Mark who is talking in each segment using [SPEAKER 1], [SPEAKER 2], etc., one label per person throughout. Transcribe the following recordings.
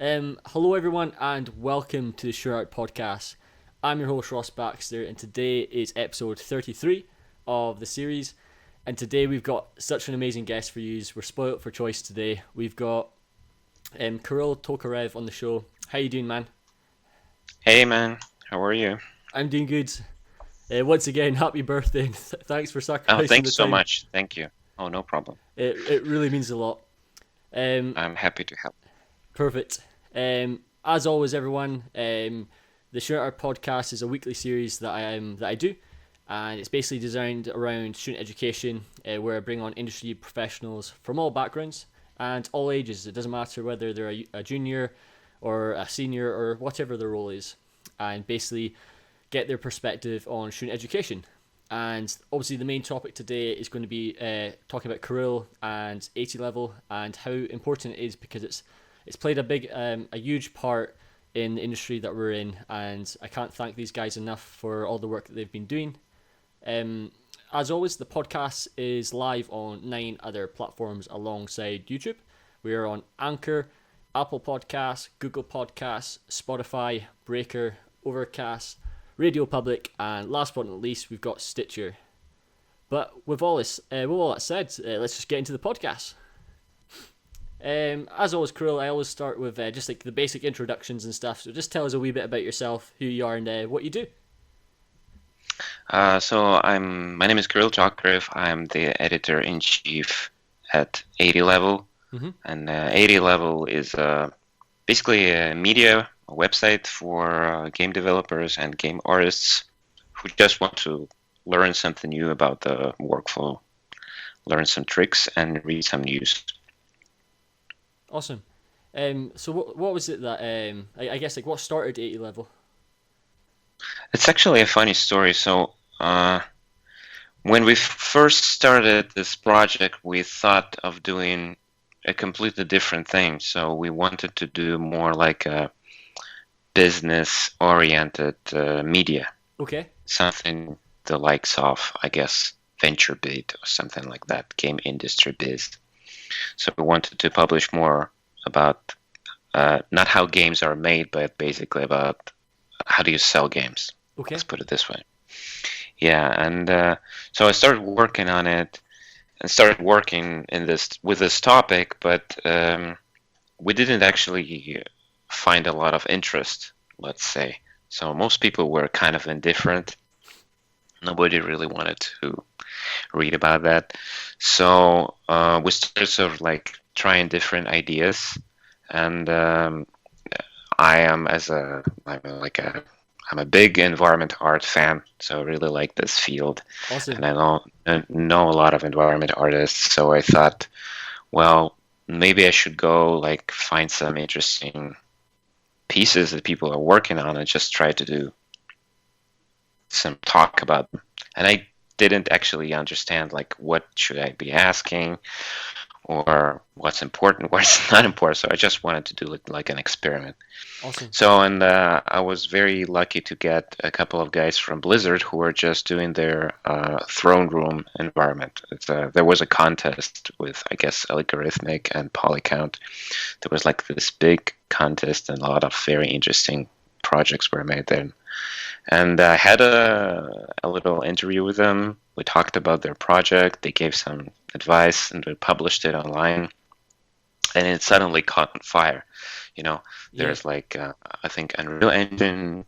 [SPEAKER 1] Hello, everyone, and welcome to the Shootout Podcast. I'm your host, Ross Baxter, and today is episode 33 of the series. And today we've got such an amazing guest for you. We're spoilt for choice today. We've got Kirill Tokarev on the show. How you doing, man?
[SPEAKER 2] Hey man, how are you?
[SPEAKER 1] I'm doing good. Once again, happy birthday, and thanks for
[SPEAKER 2] Oh,
[SPEAKER 1] sacrificing the
[SPEAKER 2] thanks so
[SPEAKER 1] time.
[SPEAKER 2] much. Thank you. Oh, no problem.
[SPEAKER 1] It really means a lot. Um,
[SPEAKER 2] I'm happy to help.
[SPEAKER 1] Perfect. As always, everyone, the Shooter Podcast is a weekly series that I do, and it's basically designed around student education, where I bring on industry professionals from all backgrounds and all ages. It doesn't matter whether they're a junior or a senior or whatever their role is, and basically get their perspective on student education. And obviously, the main topic today is going to be talking about Kirill and 80 level and how important it is because it's played a huge part in the industry that we're in, and I can't thank these guys enough for all the work that they've been doing. As always, the podcast is live on 9 other platforms alongside YouTube. We are on Anchor, Apple Podcasts, Google Podcasts, Spotify, Breaker, Overcast, Radio Public, and last but not least, we've got Stitcher. But with all that said, let's just get into the podcast. As always, Kirill, I always start with just like the basic introductions and stuff. So just tell us a wee bit about yourself, who you are, and what you do.
[SPEAKER 2] My name is Kirill Tokarev. I'm the editor-in-chief at 80 Level.
[SPEAKER 1] Mm-hmm.
[SPEAKER 2] And 80 Level is basically a media website for game developers and game artists who just want to learn something new about the workflow, learn some tricks, and read some news.
[SPEAKER 1] Awesome. So what was it that I guess like what started 80 level?
[SPEAKER 2] It's actually a funny story. When we first started this project, we thought of doing a completely different thing. So we wanted to do more like a business-oriented media.
[SPEAKER 1] Okay.
[SPEAKER 2] Something the likes of, I guess, VentureBeat or something like that, game industry biz. So we wanted to publish more about not how games are made, but basically about how do you sell games.
[SPEAKER 1] Okay.
[SPEAKER 2] Let's put it this way. Yeah, and so I started working on it and started working with this topic, but we didn't actually find a lot of interest, let's say. So most people were kind of indifferent. Nobody really wanted to read about that. So we started sort of like trying different ideas, and I'm a big environment art fan, so I really like this field.
[SPEAKER 1] Awesome.
[SPEAKER 2] And I know a lot of environment artists, so I thought, well, maybe I should go like find some interesting pieces that people are working on and just try to do some talk about them. And I didn't actually understand like what should I be asking or what's important, what's not important. So I just wanted to do it like an experiment.
[SPEAKER 1] Awesome.
[SPEAKER 2] So, and I was very lucky to get a couple of guys from Blizzard who were just doing their throne room environment. There was a contest with, I guess, Algorithmic and Polycount. There was like this big contest and a lot of very interesting projects were made then. And I had a little interview with them. We talked about their project. They gave some advice, and we published it online. And it suddenly caught on fire. There's like I think Unreal Engine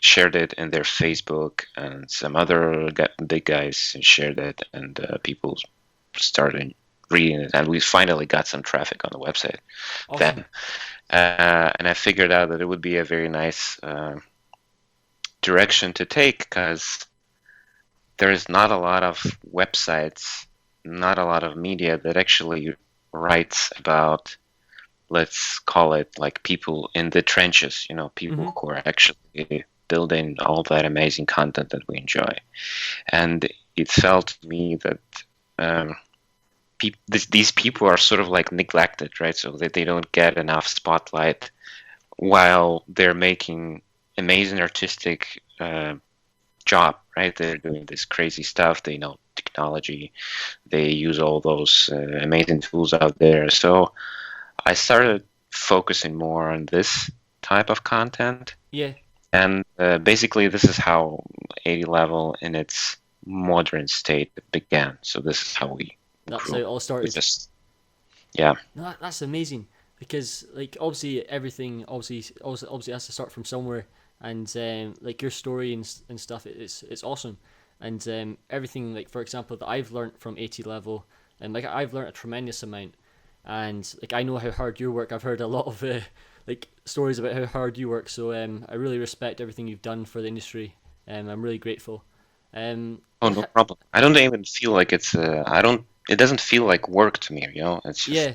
[SPEAKER 2] shared it in their Facebook, and some other big guys shared it, and people started reading it, and we finally got some traffic on the website.
[SPEAKER 1] Awesome.
[SPEAKER 2] Then, and I figured out that it would be a very nice direction to take because there's not a lot of websites, not a lot of media that actually writes about, let's call it like people in the trenches, people who are actually building all that amazing content that we enjoy. And it felt to me that these people are sort of like neglected, right? So that they don't get enough spotlight while they're making amazing artistic job, right? They're doing this crazy stuff. They know technology. They use all those amazing tools out there. So I started focusing more on this type of content.
[SPEAKER 1] Yeah,
[SPEAKER 2] And basically, this is how 80 level in its modern state began. So this is how we
[SPEAKER 1] that's how
[SPEAKER 2] grew.
[SPEAKER 1] it all
[SPEAKER 2] We
[SPEAKER 1] started.
[SPEAKER 2] just, yeah,
[SPEAKER 1] No, that's amazing because like obviously everything obviously has to start from somewhere, and like your story and stuff, it's awesome, and everything like for example that I've learned from 80 level, and like I've learned a tremendous amount, and like I know how hard you work. I've heard a lot of like stories about how hard you work, so I really respect everything you've done for the industry. I'm really grateful.
[SPEAKER 2] oh,
[SPEAKER 1] Like
[SPEAKER 2] no problem. I don't even feel like it's, it doesn't feel like work to me, you know? It's just,
[SPEAKER 1] yeah,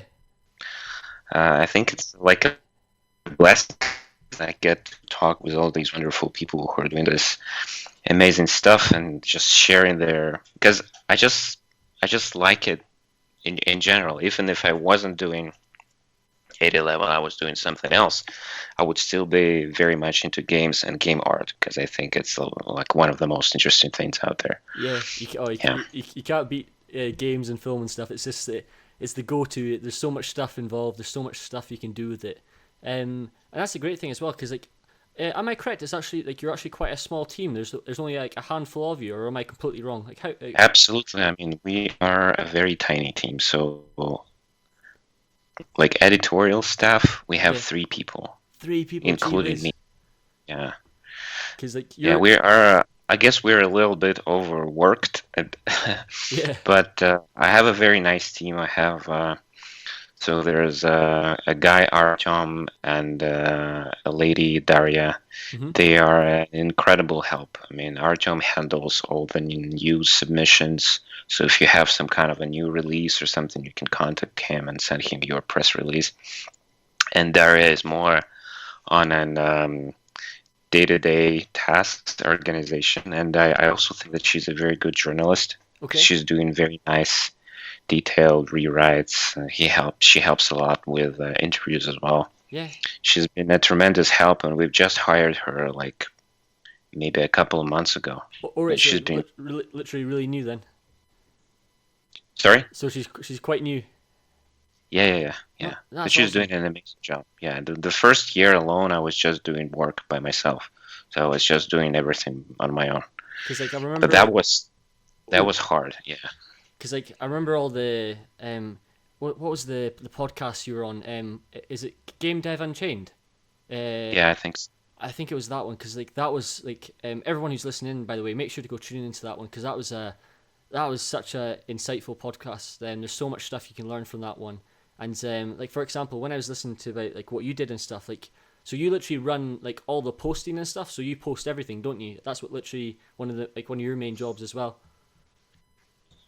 [SPEAKER 2] I think it's like a blessing. I get to talk with all these wonderful people who are doing this amazing stuff and just sharing their, because I just like it in general. Even if I wasn't doing 80 level, I was doing something else, I would still be very much into games and game art because I think it's like one of the most interesting things out there.
[SPEAKER 1] yeah,
[SPEAKER 2] Yeah,
[SPEAKER 1] you can't beat games and film and stuff. It's just it's the go-to. There's so much stuff involved. There's so much stuff you can do with it, and that's a great thing as well. Because like, am I correct? It's actually like you're actually quite a small team. There's only like a handful of you, or am I completely wrong? Like how?
[SPEAKER 2] absolutely. I mean, we are a very tiny team, so like editorial staff, we have
[SPEAKER 1] Yeah,
[SPEAKER 2] 3 people,
[SPEAKER 1] 3 people. Gee
[SPEAKER 2] including me.
[SPEAKER 1] whiz.
[SPEAKER 2] Yeah.
[SPEAKER 1] Because like
[SPEAKER 2] Yeah,
[SPEAKER 1] you're
[SPEAKER 2] we are. I guess we're a little bit overworked,
[SPEAKER 1] yeah.
[SPEAKER 2] but I have a very nice team. I have so there's a guy Artyom and a lady Daria.
[SPEAKER 1] Hmm.
[SPEAKER 2] They are an incredible help. I mean, Artyom handles all the new submissions. So if you have some kind of a new release or something, you can contact him and send him your press release. And Daria is more on an day-to-day tasks organization, and I also think that she's a very good journalist because
[SPEAKER 1] Okay.
[SPEAKER 2] she's doing very nice detailed rewrites. She helps a lot with interviews as well.
[SPEAKER 1] Yeah.
[SPEAKER 2] She's been a tremendous help, and we've just hired her like maybe a couple of months ago,
[SPEAKER 1] Or
[SPEAKER 2] and
[SPEAKER 1] it's
[SPEAKER 2] she's doing.
[SPEAKER 1] literally really new then.
[SPEAKER 2] Sorry?
[SPEAKER 1] So she's quite new.
[SPEAKER 2] Yeah, yeah, yeah,
[SPEAKER 1] No,
[SPEAKER 2] yeah. But
[SPEAKER 1] that's
[SPEAKER 2] she's
[SPEAKER 1] awesome.
[SPEAKER 2] doing an amazing job. Yeah, the first year alone, I was just doing work by myself, so I was just doing everything on my own.
[SPEAKER 1] Because like I
[SPEAKER 2] But
[SPEAKER 1] remember.
[SPEAKER 2] that
[SPEAKER 1] Oh,
[SPEAKER 2] was hard. Yeah,
[SPEAKER 1] because like I remember all the what was the podcast you were on? Is it Game Dev Unchained? Uh,
[SPEAKER 2] yeah, I think so.
[SPEAKER 1] I think it was that one because like that was like everyone who's listening, by the way, make sure to go tune into that one because that was such a insightful podcast. There's so much stuff you can learn from that one. And like for example, when I was listening to about like what you did and stuff, like so you literally run like all the posting and stuff. So you post everything, don't you? That's what literally one of your main jobs as well.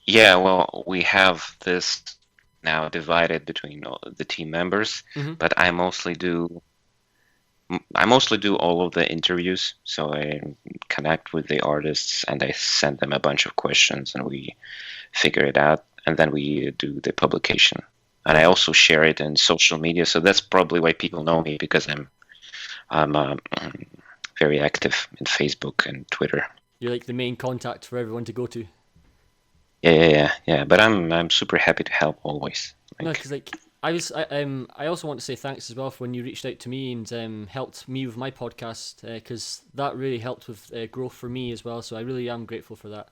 [SPEAKER 2] Yeah, well, we have this now divided between all the team members,
[SPEAKER 1] Mm-hmm.
[SPEAKER 2] but I mostly do all of the interviews. So I connect with the artists and I send them a bunch of questions and we figure it out, and then we do the publication. And I
[SPEAKER 1] Yeah,
[SPEAKER 2] also share it in social media, so that's probably why people know me because I'm very active in Facebook and Twitter.
[SPEAKER 1] you're like the main contact for everyone to go to.
[SPEAKER 2] Yeah, yeah, yeah, yeah. But I'm super happy to help always.
[SPEAKER 1] No,
[SPEAKER 2] Like,
[SPEAKER 1] because like I also want to say thanks as well for when you reached out to me and helped me with my podcast because that really helped with growth for me as well. So I really am grateful for that.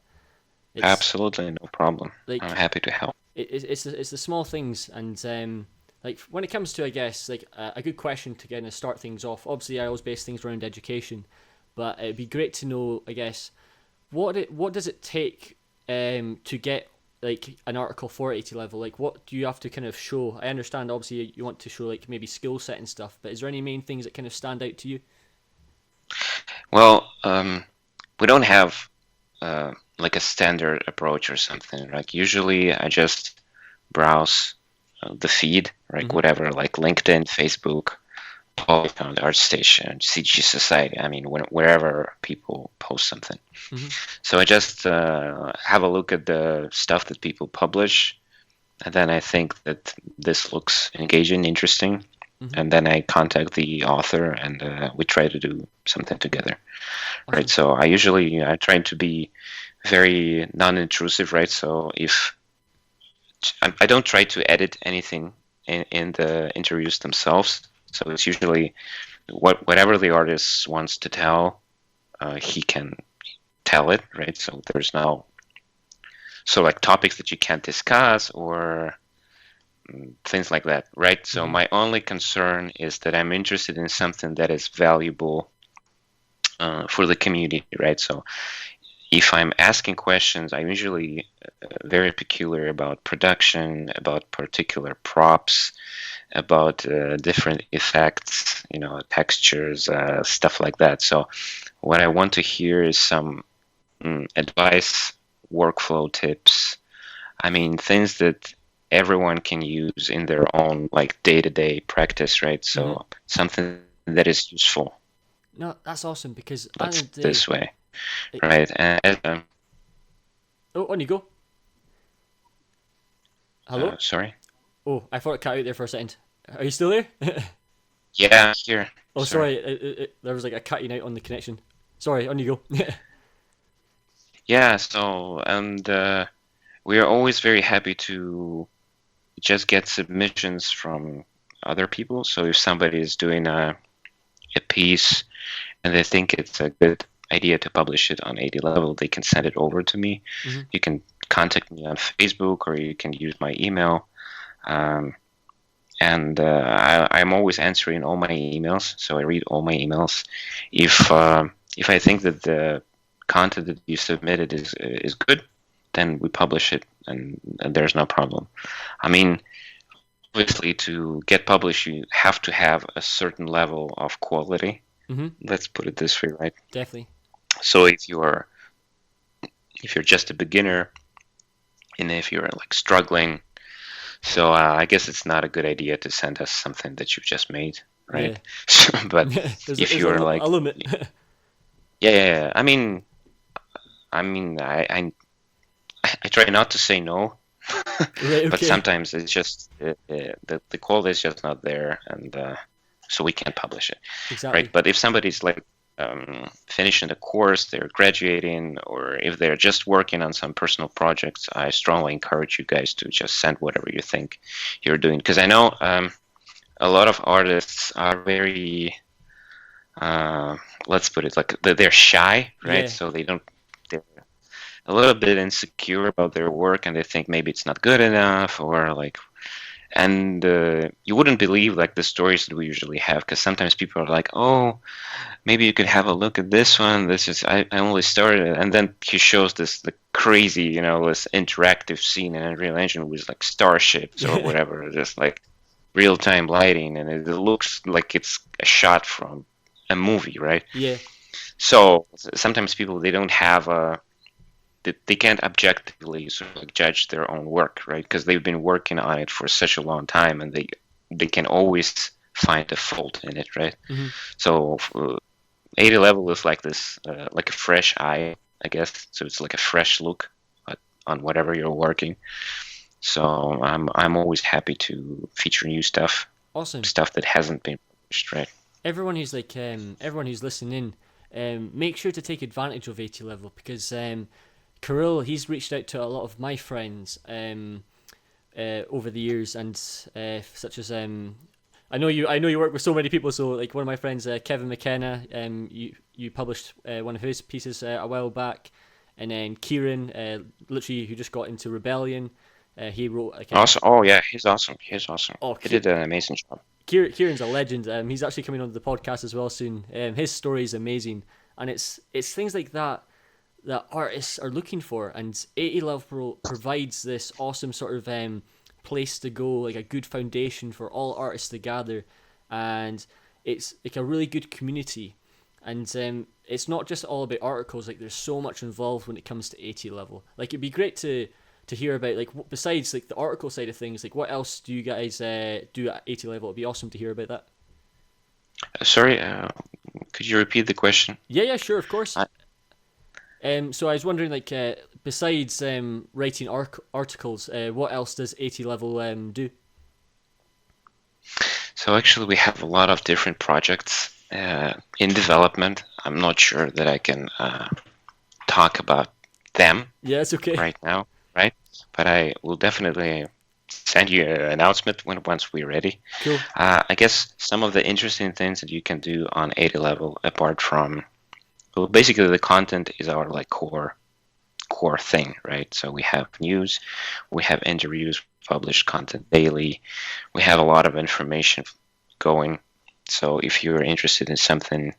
[SPEAKER 1] It's
[SPEAKER 2] absolutely no problem. I'm
[SPEAKER 1] like
[SPEAKER 2] happy to help.
[SPEAKER 1] it's the small things and like when it comes to I guess like a good question to kind of start things off. Obviously, I always base things around education, but it'd be great to know I guess what does it take to get like an article for 80 level, like what do you have to kind of show? I understand obviously you want to show like maybe skill set and stuff, but is there any main things that kind of stand out to you?
[SPEAKER 2] Well, we don't have like a standard approach or something. Like usually, I just browse the feed, like
[SPEAKER 1] Mm-hmm.
[SPEAKER 2] whatever, like LinkedIn, Facebook, Polygon, ArtStation, CG Society. I mean, wherever people post something.
[SPEAKER 1] Mm-hmm.
[SPEAKER 2] So I just have a look at the stuff that people publish, and then I think that this looks engaging, interesting,
[SPEAKER 1] Mm-hmm.
[SPEAKER 2] and then I contact the author and we try to do something together, right?
[SPEAKER 1] Awesome.
[SPEAKER 2] So I try to be very non-intrusive, right? So if I don't try to edit anything in the interviews themselves, So it's usually whatever the artist wants to tell, he can tell it, right? So there's no like topics that you can't discuss or things like that, right? So
[SPEAKER 1] Mm-hmm.
[SPEAKER 2] my only concern is that I'm interested in something that is valuable for the community, right? So if I'm asking questions, I'm usually very peculiar about production, about particular props, about different effects, textures, stuff like that. So what I want to hear is some advice, workflow tips. I mean, things that everyone can use in their own like day-to-day practice, right?
[SPEAKER 1] Mm-hmm.
[SPEAKER 2] So something that is useful,
[SPEAKER 1] No, that's awesome because at the end
[SPEAKER 2] let's
[SPEAKER 1] of the
[SPEAKER 2] put it
[SPEAKER 1] day,
[SPEAKER 2] this way,
[SPEAKER 1] it,
[SPEAKER 2] right? And
[SPEAKER 1] oh, on you go. Hello?
[SPEAKER 2] sorry.
[SPEAKER 1] Oh, I thought it cut out there for a second. Are you still there?
[SPEAKER 2] Yeah, here.
[SPEAKER 1] Oh,
[SPEAKER 2] Sorry.
[SPEAKER 1] sorry. There was like a cutting out on the connection. Sorry, on you go.
[SPEAKER 2] Yeah, so and we are always very happy to just get submissions from other people. So if somebody is doing a piece and they think it's a good idea to publish it on 80 level, they can send it over to me.
[SPEAKER 1] Mm-hmm.
[SPEAKER 2] You can contact me on Facebook or you can use my email. Um, and I'm always answering all my emails, so I read all my emails. If I think that the content that you submitted is good, then we publish it, and there's no problem. I mean, obviously, to get published, you have to have a certain level of quality.
[SPEAKER 1] Mm-hmm.
[SPEAKER 2] Let's put it this way, right?
[SPEAKER 1] Definitely.
[SPEAKER 2] So if you're just a beginner, and if you're like struggling, so I guess it's not a good idea to send us something that you've just made,
[SPEAKER 1] Yeah.
[SPEAKER 2] right? But if
[SPEAKER 1] There's
[SPEAKER 2] you're
[SPEAKER 1] a
[SPEAKER 2] like,
[SPEAKER 1] limit.
[SPEAKER 2] yeah. I mean, I try not to say no,
[SPEAKER 1] Right.
[SPEAKER 2] but
[SPEAKER 1] Okay.
[SPEAKER 2] sometimes it's just the quality is just not there, and so we can't publish it, right?
[SPEAKER 1] Exactly.
[SPEAKER 2] But if somebody's like finishing the course, they're graduating, or if they're just working on some personal projects, I strongly encourage you guys to just send whatever you think you're doing, because I know a lot of artists are very let's put it like they're shy, right?
[SPEAKER 1] Yeah.
[SPEAKER 2] So they're a little bit insecure about their work, and they think maybe it's not good enough, or like, and you wouldn't believe like the stories that we usually have, because sometimes people are like, oh, maybe you could have a look at this one. This is I only started, and then he shows this the crazy, this interactive scene in Unreal Engine with like starships or whatever, just like real-time lighting, and it looks like it's a shot from a movie, right?
[SPEAKER 1] Yeah.
[SPEAKER 2] So sometimes people, they don't have they can't objectively sort of like judge their own work, right? Because they've been working on it for such a long time, and they can always find a fault in it, right?
[SPEAKER 1] Mm-hmm.
[SPEAKER 2] So 80 level is like this, like a fresh eye, I guess. So it's like a fresh look on whatever you're working. So I'm always happy to feature new stuff
[SPEAKER 1] Awesome.
[SPEAKER 2] that hasn't been published, right?
[SPEAKER 1] Everyone who's listening in, make sure to take advantage of 80 level because Kirill, he's reached out to a lot of my friends over the years, and such as I know you work with so many people. So like one of my friends, Kevin McKenna, you published one of his pieces a while back, and then Kieran, literally who just got into Rebellion, he wrote like
[SPEAKER 2] Awesome. Oh yeah, he's awesome.
[SPEAKER 1] oh,
[SPEAKER 2] He did an amazing job.
[SPEAKER 1] Kieran's a legend. He's actually coming on the podcast as well soon. His story is amazing, and it's things like that that artists are looking for, and 80 Level provides this awesome sort of place to go, like a good foundation for all artists to gather, and it's like a really good community, and it's not just all about articles. Like there's so much involved when it comes to 80 Level. Like it'd be great to hear about like besides like the article side of things. Like what else do you guys do at 80 Level? It'd be awesome to hear about that.
[SPEAKER 2] Sorry, could you repeat the question?
[SPEAKER 1] Yeah, sure, of course.
[SPEAKER 2] I,
[SPEAKER 1] So I was wondering, like, besides writing articles, what else does 80 Level do?
[SPEAKER 2] so actually, we have a lot of different projects in development. I'm not sure that I can talk about them
[SPEAKER 1] Yeah, it's okay.
[SPEAKER 2] right now, right? But I will definitely send you an announcement once we're ready.
[SPEAKER 1] Cool.
[SPEAKER 2] I guess some of the interesting things that you can do on 80 level, apart from, well, basically the content is our like core thing, right? So we have news, we have interviews, published content daily, we have a lot of information going. So if you're interested in something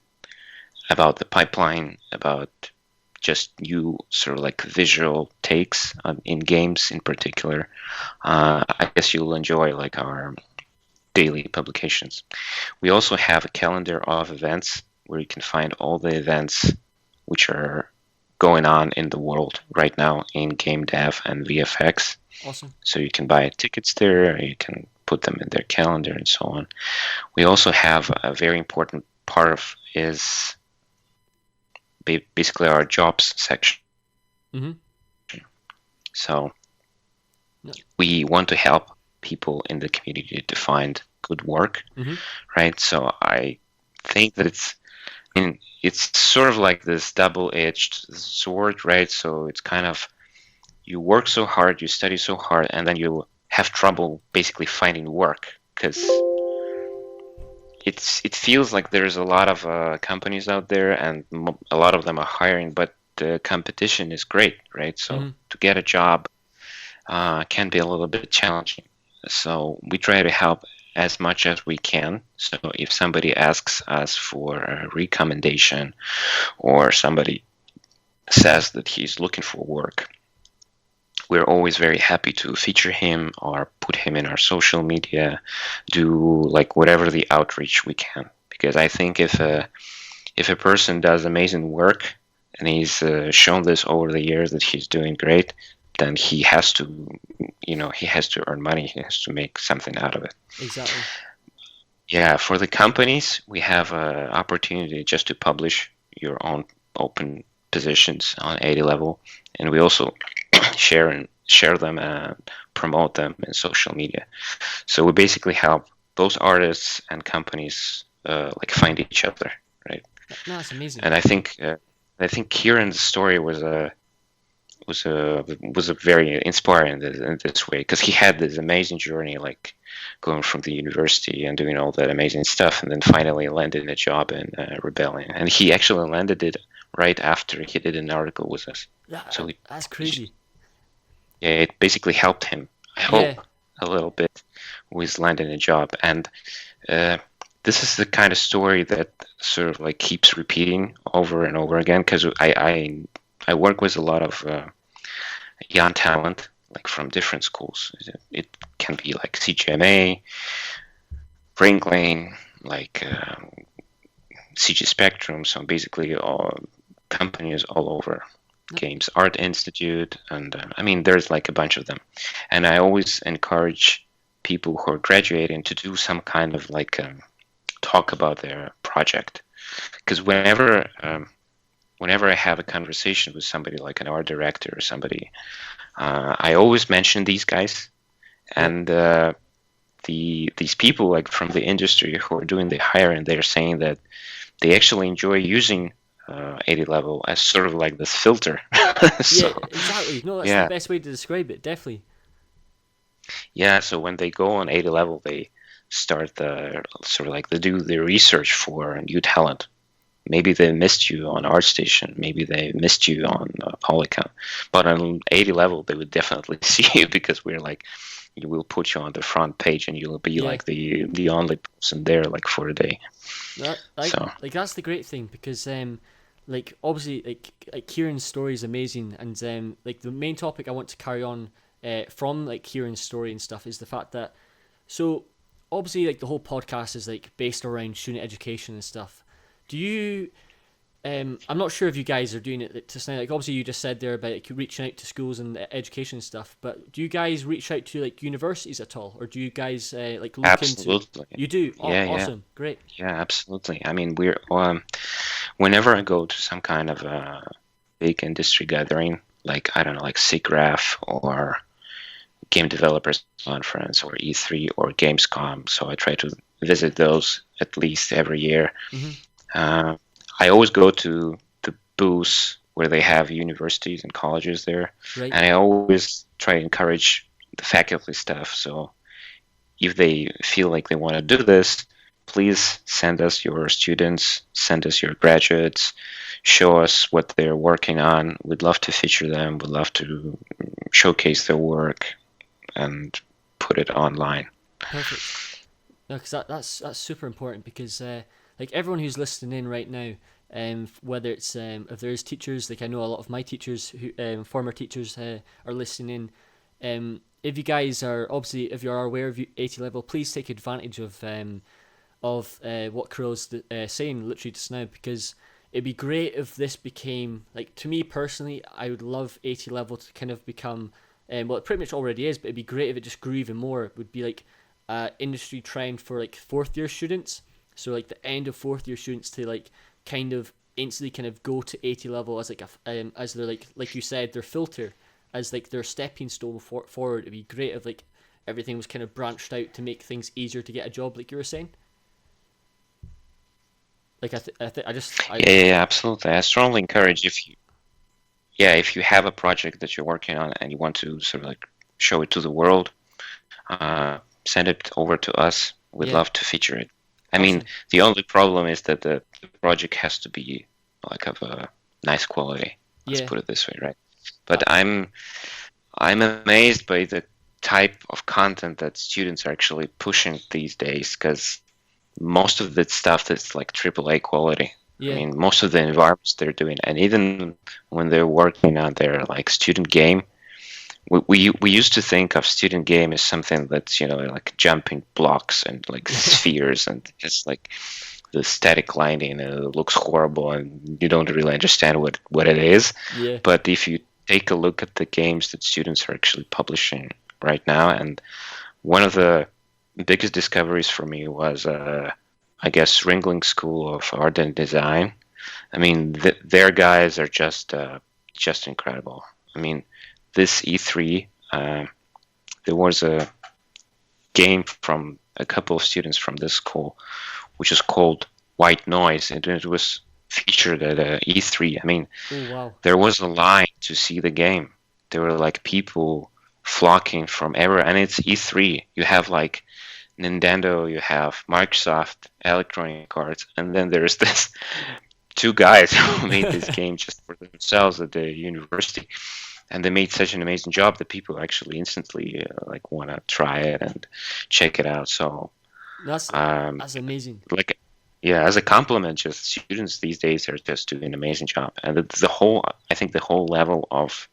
[SPEAKER 2] about the pipeline, about just new sort of like visual takes in games in particular, I guess you'll enjoy like our daily publications. We also have a calendar of events where you can find all the events which are going on in the world right now in game dev and VFX.
[SPEAKER 1] Awesome.
[SPEAKER 2] So you can buy tickets there, you can put them in their calendar and so on. We also have a very important part of is basically our jobs section.
[SPEAKER 1] Mm-hmm.
[SPEAKER 2] So
[SPEAKER 1] No.
[SPEAKER 2] we want to help people in the community to find good work,
[SPEAKER 1] Mm-hmm.
[SPEAKER 2] right? So I think that it's sort of like this double-edged sword, right? So it's kind of, you work so hard, you study so hard, and then you have trouble basically finding work because it feels like there's a lot of companies out there and a lot of them are hiring, but the competition is great, right? So
[SPEAKER 1] Mm-hmm.
[SPEAKER 2] to get a job can be a little bit challenging. So we try to help as much as we can. So if somebody asks us for a recommendation or somebody says that he's looking for work, we're always very happy to feature him or put him in our social media, do like whatever the outreach we can. Because I think if a person does amazing work and he's shown this over the years that he's doing great, then he has to, he has to earn money. He has to make something out of it.
[SPEAKER 1] Exactly.
[SPEAKER 2] Yeah, for the companies, we have an opportunity just to publish your own open positions on 80 level, and we also share them and promote them in social media. So we basically help those artists and companies like find each other, right?
[SPEAKER 1] No, that's amazing.
[SPEAKER 2] And I think Kieran's story was a very inspiring in this way because he had this amazing journey, like going from the university and doing all that amazing stuff, and then finally landed a job in Rebellion. And he actually landed it right after he did an article with us. So
[SPEAKER 1] That's crazy.
[SPEAKER 2] Yeah, it basically helped him, I hope, a little bit with landing a job. And this is the kind of story that sort of like keeps repeating over and over again because I work with a lot of young talent, like from different schools. It can be like CGMA, Ringlane, like CG Spectrum. So basically, all companies all over games, Art Institute, and I mean, there's like a bunch of them. And I always encourage people who are graduating to do some kind of like talk about their project, because whenever I have a conversation with somebody like an art director or somebody, I always mention these guys, and these people like from the industry who are doing the hiring, they're saying that they actually enjoy using 80 level as sort of like this filter.
[SPEAKER 1] So, yeah, exactly. No, that's the best way to describe it. Definitely.
[SPEAKER 2] Yeah. So when they go on 80 level, they start the sort of like they do the research for new talent. Maybe they missed you on ArtStation. Maybe they missed you on Polycon. But on 80 level, they would definitely see you because we're like, you will put you on the front page and you'll be like the only person there like for a day.
[SPEAKER 1] Like that's the great thing because like obviously like Kieran's story is amazing, and like the main topic I want to carry on from like Kieran's story and stuff is the fact that, so obviously like the whole podcast is like based around student education and stuff. Do you I'm not sure if you guys are doing it to like obviously you just said there about like reaching out to schools and education and stuff, but do you guys reach out to like universities at all, or do you guys like look
[SPEAKER 2] absolutely
[SPEAKER 1] into? You do? Awesome. Great.
[SPEAKER 2] Yeah, absolutely. I mean, we're whenever I go to some kind of a big industry gathering, like I don't know, like SIGGRAPH or Game Developers Conference or E3 or Gamescom, so I try to visit those at least every year.
[SPEAKER 1] Mm-hmm.
[SPEAKER 2] I always go to the booths where they have universities and colleges there,
[SPEAKER 1] right.
[SPEAKER 2] And I always try to encourage the faculty staff. So if they feel like they want to do this, please send us your students, send us your graduates, show us what they're working on. We'd love to feature them. We'd love to showcase their work and put it online.
[SPEAKER 1] Perfect. No, because that's super important because like everyone who's listening in right now, whether it's if there's teachers, like I know a lot of my teachers who former teachers are listening in. If you guys are obviously if you are aware of AT level, please take advantage of what Kirill's saying literally just now, because it'd be great if this became, like, to me personally, I would love AT level to kind of become, well, it pretty much already is, but it'd be great if it just grew even more. It would be like industry trend for like fourth year students. So like the end of fourth year students to like kind of instantly kind of go to AT level as like as their like you said, their filter, as like their stepping stone forward. It'd be great if like everything was kind of branched out to make things easier to get a job, like you were saying. Like
[SPEAKER 2] Yeah, absolutely. I strongly encourage if you have a project that you're working on and you want to sort of like show it to the world, send it over to us. We'd
[SPEAKER 1] yeah,
[SPEAKER 2] love to feature it. I mean,
[SPEAKER 1] awesome.
[SPEAKER 2] the only problem is that the project has to be like of a nice quality. Let's
[SPEAKER 1] Yeah,
[SPEAKER 2] put it this way, right?
[SPEAKER 1] uh,
[SPEAKER 2] But I'm amazed by the type of content that students are actually pushing these days, because most of the stuff that's like AAA quality. I
[SPEAKER 1] yeah,
[SPEAKER 2] mean, most of the environments they're doing, and even when they're working on their like student game, we used to think of student game as something that's like jumping blocks and like spheres and just like the static lighting and it looks horrible and you don't really understand what it is.
[SPEAKER 1] yeah,
[SPEAKER 2] But if you take a look at the games that students are actually publishing right now, and one of the biggest discoveries for me was I guess Ringling School of Art and Design. I mean, their guys are just incredible. I mean, this E3, there was a game from a couple of students from this school, which is called White Noise, and it was featured at E3. I mean,
[SPEAKER 1] oh wow,
[SPEAKER 2] there was a line to see the game. There were like people flocking from everywhere, and it's E3. You have like Nintendo, you have Microsoft, Electronic Arts, and then there's this two guys who made this game just for themselves at the university, and they made such an amazing job that people actually instantly like want to try it and check it out. So,
[SPEAKER 1] that's
[SPEAKER 2] um,
[SPEAKER 1] that's amazing.
[SPEAKER 2] like, yeah, as a compliment, just students these days are just doing an amazing job, and the whole, I think, the whole level of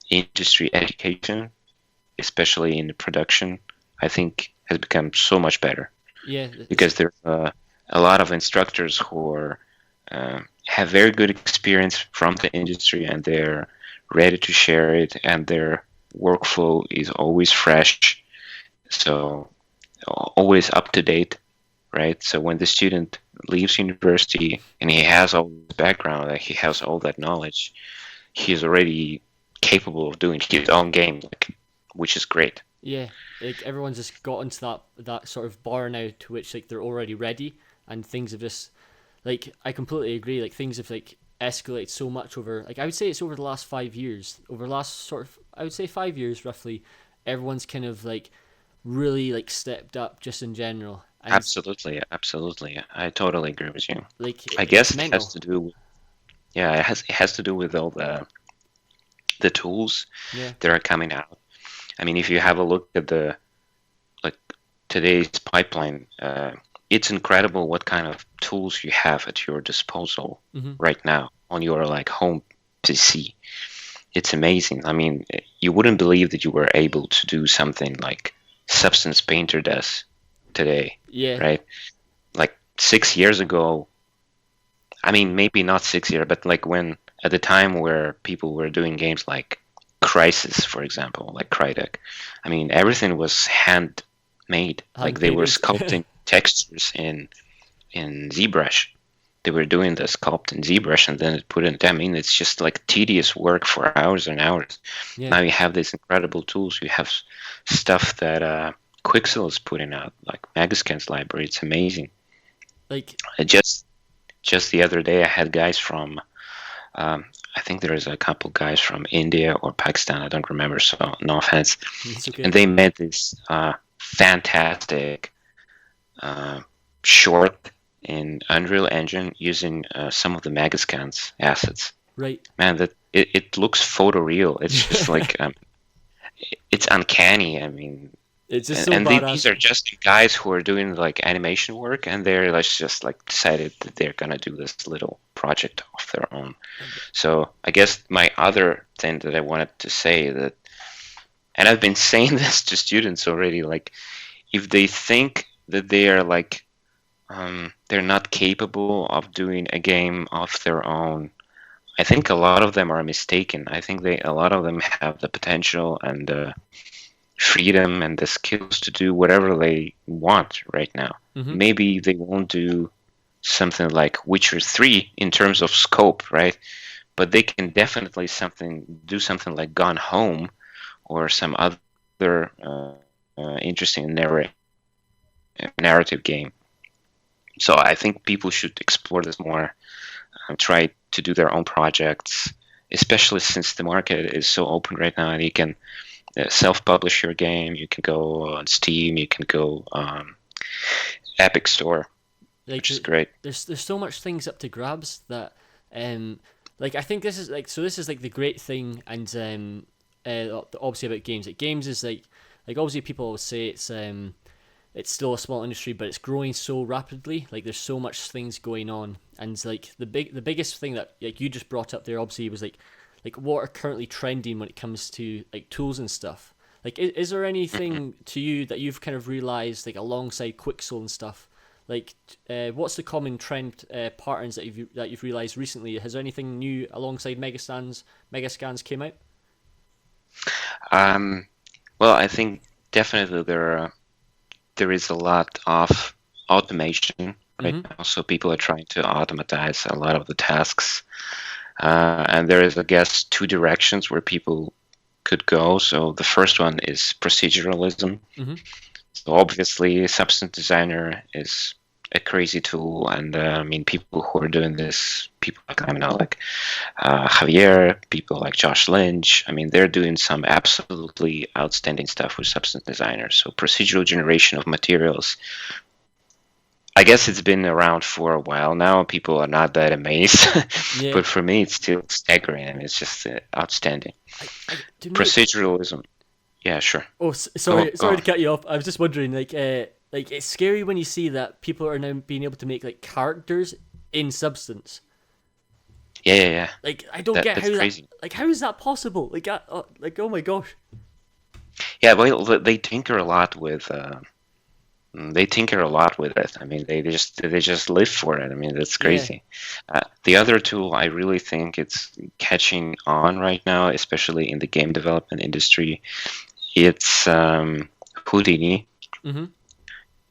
[SPEAKER 2] industry education, especially in the production, I think has become so much better
[SPEAKER 1] Yeah,
[SPEAKER 2] because there's a lot of instructors who are have very good experience from the industry and they're ready to share it, and their workflow is always fresh, so always up to date, right? So when the student leaves university and he has all this background, like he has all that knowledge, he's already capable of doing his own game, like, which is great.
[SPEAKER 1] yeah. Like everyone's just got into that sort of bar now to which like they're already ready, and things have just, like, I completely agree. Like things have like escalated so much over, like, I would say it's over the last 5 years. Over the last sort of, I would say 5 years roughly, everyone's kind of like really like stepped up just in general, and
[SPEAKER 2] Absolutely, absolutely. I totally agree with you.
[SPEAKER 1] like
[SPEAKER 2] I
[SPEAKER 1] it's
[SPEAKER 2] guess it has
[SPEAKER 1] mental.
[SPEAKER 2] to do with, yeah, it has to do with all the tools
[SPEAKER 1] Yeah.
[SPEAKER 2] that are coming out. I mean, if you have a look at the like today's pipeline, it's incredible what kind of tools you have at your disposal
[SPEAKER 1] Mhm.
[SPEAKER 2] right now on your like home PC. It's amazing. I mean, you wouldn't believe that you were able to do something like Substance Painter does today,
[SPEAKER 1] Yeah.
[SPEAKER 2] right? Like 6 years ago, I mean, maybe not 6 years, but like when at the time where people were doing games like Crisis, for example, like Crytek, I mean, everything was handmade.
[SPEAKER 1] Hand
[SPEAKER 2] Like they were
[SPEAKER 1] painted.
[SPEAKER 2] sculpting textures in ZBrush. They were doing the sculpt in ZBrush and then put it. I mean, it's just like tedious work for hours and hours.
[SPEAKER 1] Yeah.
[SPEAKER 2] Now you have these incredible tools. You have stuff that Quixel is putting out, like Megascans library. It's amazing.
[SPEAKER 1] Like
[SPEAKER 2] I just the other day, I had guys from I think there is a couple guys from India or Pakistan. I don't remember, so no offense.
[SPEAKER 1] It's okay.
[SPEAKER 2] And they made this fantastic short in Unreal Engine using some of the Megascans assets.
[SPEAKER 1] Right.
[SPEAKER 2] Man, that it looks photoreal. It's just like it's uncanny. I mean,
[SPEAKER 1] It's just so
[SPEAKER 2] and
[SPEAKER 1] badass.
[SPEAKER 2] these are just guys who are doing like animation work, and they're like, just like decided that they're gonna do this little project of their own. So I guess my other thing that I wanted to say that, and I've been saying this to students already, like if they think that they are like they're not capable of doing a game of their own, I think a lot of them are mistaken. I think a lot of them have the potential and freedom and the skills to do whatever they want right now.
[SPEAKER 1] Mm-hmm.
[SPEAKER 2] Maybe they won't do something like Witcher 3 in terms of scope, right? But they can definitely do something like Gone Home or some other interesting narrative game. So I think people should explore this more, try to do their own projects, especially since the market is so open right now, and you can self-publish your game. You can go on Steam. You can go Epic Store, which is great.
[SPEAKER 1] There's so much things up to grabs that, like I think this is like the great thing, and obviously about games. Like games is like obviously people always say it's still a small industry, but it's growing so rapidly. Like there's so much things going on, and like the biggest thing that like you just brought up there obviously was like what are currently trending when it comes to like tools and stuff. Like is there anything to you that you've kind of realized like alongside Quixel and stuff? Like what's the common trend patterns that you've realized recently? Has there anything new alongside Megascans came out?
[SPEAKER 2] Well, I think definitely there is a lot of automation right now. So people are trying to automatize a lot of the tasks. And there is, I guess, two directions where people could go. So the first one is proceduralism.
[SPEAKER 1] Mm-hmm.
[SPEAKER 2] So obviously, Substance Designer is a crazy tool, and I mean, people who are doing this, people like Javier, people like Josh Lynch. I mean, they're doing some absolutely outstanding stuff with Substance Designer. So procedural generation of materials. I guess it's been around for a while now. People are not that amazed,
[SPEAKER 1] Yeah.
[SPEAKER 2] but for me, it's still staggering. I mean, it's just outstanding. Proceduralism. Yeah, sure.
[SPEAKER 1] Oh, sorry to cut you off. I was just wondering, like it's scary when you see that people are now being able to make like characters in Substance.
[SPEAKER 2] Yeah.
[SPEAKER 1] Like I don't get how
[SPEAKER 2] crazy.
[SPEAKER 1] How is that possible? Like oh my gosh.
[SPEAKER 2] Yeah, well, they tinker a lot with. They tinker a lot with it. I mean, they just live for it. I mean, that's crazy. Yeah. The other tool I really think it's catching on right now, especially in the game development industry, it's Houdini.
[SPEAKER 1] Mm-hmm.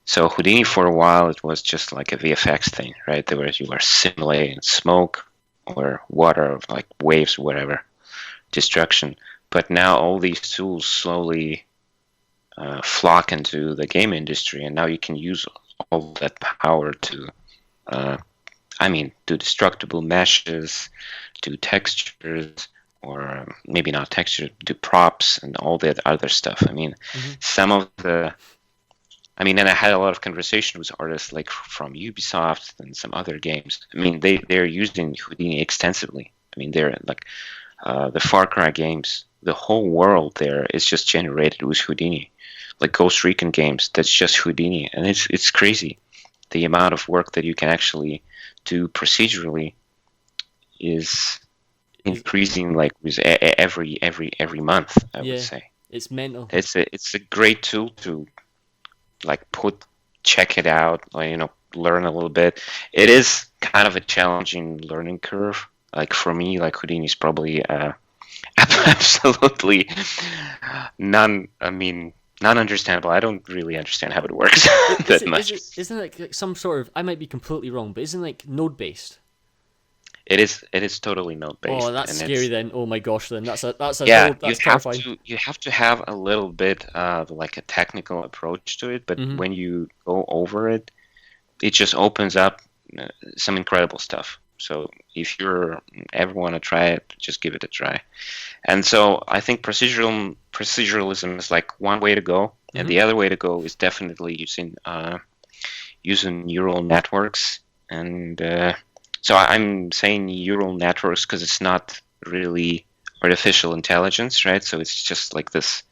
[SPEAKER 2] So Houdini, for a while, it was just like a VFX thing, right? There was you were simulating smoke or water, like waves, whatever, destruction. But now all these tools slowly flock into the game industry, and now you can use all that power to, do destructible meshes, do textures, or maybe not textures, do props and all that other stuff. I mean, some of the, and I had a lot of conversation with artists like from Ubisoft and some other games. I mean, they're using Houdini extensively. I mean, they're like the Far Cry games. The whole world there is just generated with Houdini. Like Ghost Recon games, that's just Houdini, and it's crazy. The amount of work that you can actually do procedurally is increasing, like with every month. I would say
[SPEAKER 1] it's mental.
[SPEAKER 2] It's a great tool to like check it out, learn a little bit. It is kind of a challenging learning curve. Like for me, like Houdini is probably absolutely non-understandable. I don't really understand how it works that much.
[SPEAKER 1] Isn't it like some sort of? I might be completely wrong, but isn't it like node based?
[SPEAKER 2] It is totally node based.
[SPEAKER 1] Oh, that's scary then. Oh my gosh, then that's that's
[SPEAKER 2] terrifying. You have to have a little bit like a technical approach to it, but when you go over it, it just opens up some incredible stuff. So if you ever want to try it, just give it a try. And so I think proceduralism is like one way to go, and
[SPEAKER 1] Mm-hmm.
[SPEAKER 2] the other way to go is definitely using neural networks. And so I'm saying neural networks because it's not really artificial intelligence, right? So it's just like this.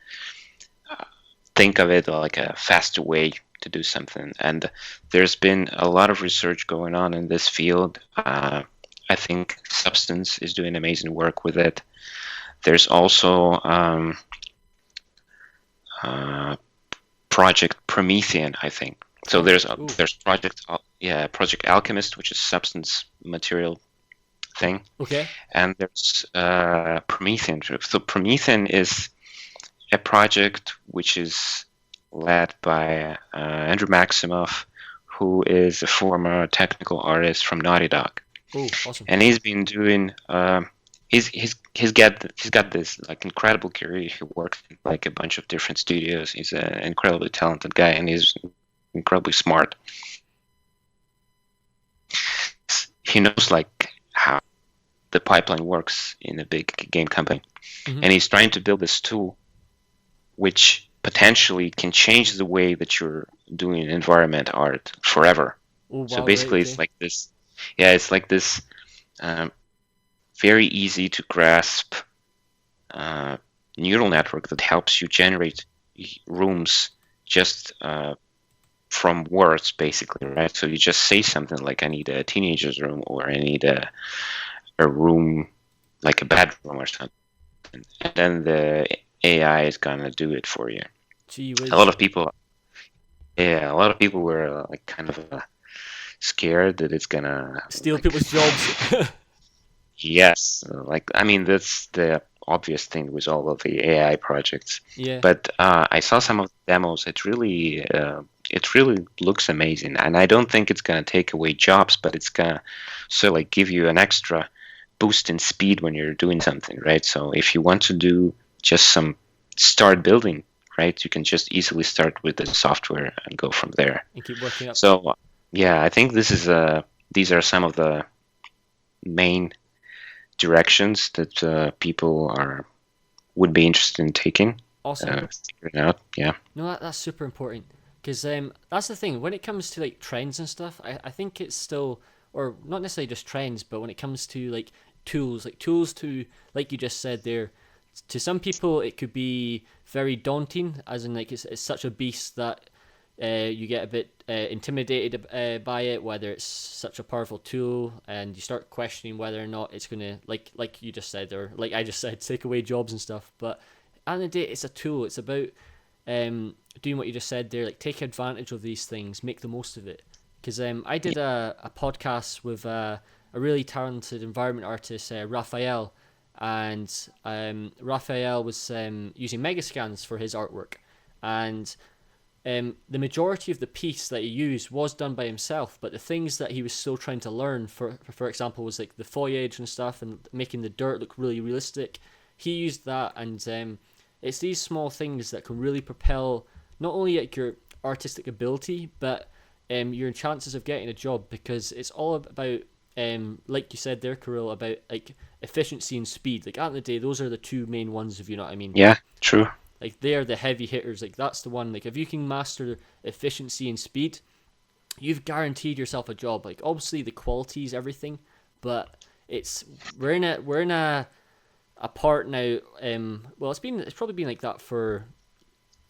[SPEAKER 2] Think of it like a faster way to do something. And there's been a lot of research going on in this field. I think Substance is doing amazing work with it. There's also Project Promethean, I think. So there's Project Alchemist, which is substance material thing,
[SPEAKER 1] Okay.
[SPEAKER 2] and there's Promethean. So Promethean is a project which is led by Andrew Maximoff, who is a former technical artist from Naughty Dog,
[SPEAKER 1] Oh, awesome.
[SPEAKER 2] and he's been doing. He's got this like incredible career. He works in like a bunch of different studios. He's an incredibly talented guy, and he's incredibly smart. He knows like how the pipeline works in a big game company,
[SPEAKER 1] Mm-hmm.
[SPEAKER 2] and he's trying to build this tool which potentially can change the way that you're doing environment art forever.
[SPEAKER 1] Oh,
[SPEAKER 2] So
[SPEAKER 1] wow, right,
[SPEAKER 2] basically,
[SPEAKER 1] okay.
[SPEAKER 2] it's like this. Yeah, it's like this very easy to grasp neural network that helps you generate rooms just from words, basically, right? So you just say something like, "I need a teenager's room," or "I need a room like a bedroom or something," and then the AI is gonna do it for you.
[SPEAKER 1] Gee
[SPEAKER 2] A lot
[SPEAKER 1] whiz.
[SPEAKER 2] of people, yeah, a lot of people were like kind of scared that it's gonna
[SPEAKER 1] Steal
[SPEAKER 2] like
[SPEAKER 1] people's jobs.
[SPEAKER 2] yes, like I mean that's the obvious thing with all of the AI projects.
[SPEAKER 1] Yeah.
[SPEAKER 2] But I saw some of the demos. It really looks amazing, and I don't think it's gonna take away jobs, but it's gonna sort of like give you an extra boost in speed when you're doing something, right? So if you want to do just some start building, right, you can just easily start with the software and go from there.
[SPEAKER 1] And keep working up.
[SPEAKER 2] So yeah, I think these are some of the main directions that people would be interested in taking,
[SPEAKER 1] Awesome.
[SPEAKER 2] figuring out. Yeah,
[SPEAKER 1] No, that's super important. Because that's the thing. When it comes to like trends and stuff, I think it's still, or not necessarily just trends, but when it comes to like tools to, like you just said there, to some people it could be very daunting, as in like it's such a beast that you get a bit intimidated by it, whether it's such a powerful tool, and you start questioning whether or not it's gonna like you just said, or like I just said, take away jobs and stuff. But at the end of the day, it's a tool. It's about doing what you just said there, like take advantage of these things, make the most of it. Because I did a podcast with a really talented environment artist, Raphael, and Raphael was using Megascans for his artwork, and the majority of the piece that he used was done by himself, but the things that he was still trying to learn, for example, was like the foliage and stuff, and making the dirt look really realistic. He used that, and it's these small things that can really propel not only like your artistic ability, but your chances of getting a job, because it's all about like you said there, Kirill, about like efficiency and speed. Like at the end of the day, those are the two main ones, if you know what I mean.
[SPEAKER 2] yeah, true.
[SPEAKER 1] Like they're the heavy hitters. Like that's the one. Like if you can master efficiency and speed, you've guaranteed yourself a job. Like obviously the quality is everything, but it's we're in a part now. Well, it's probably been like that for,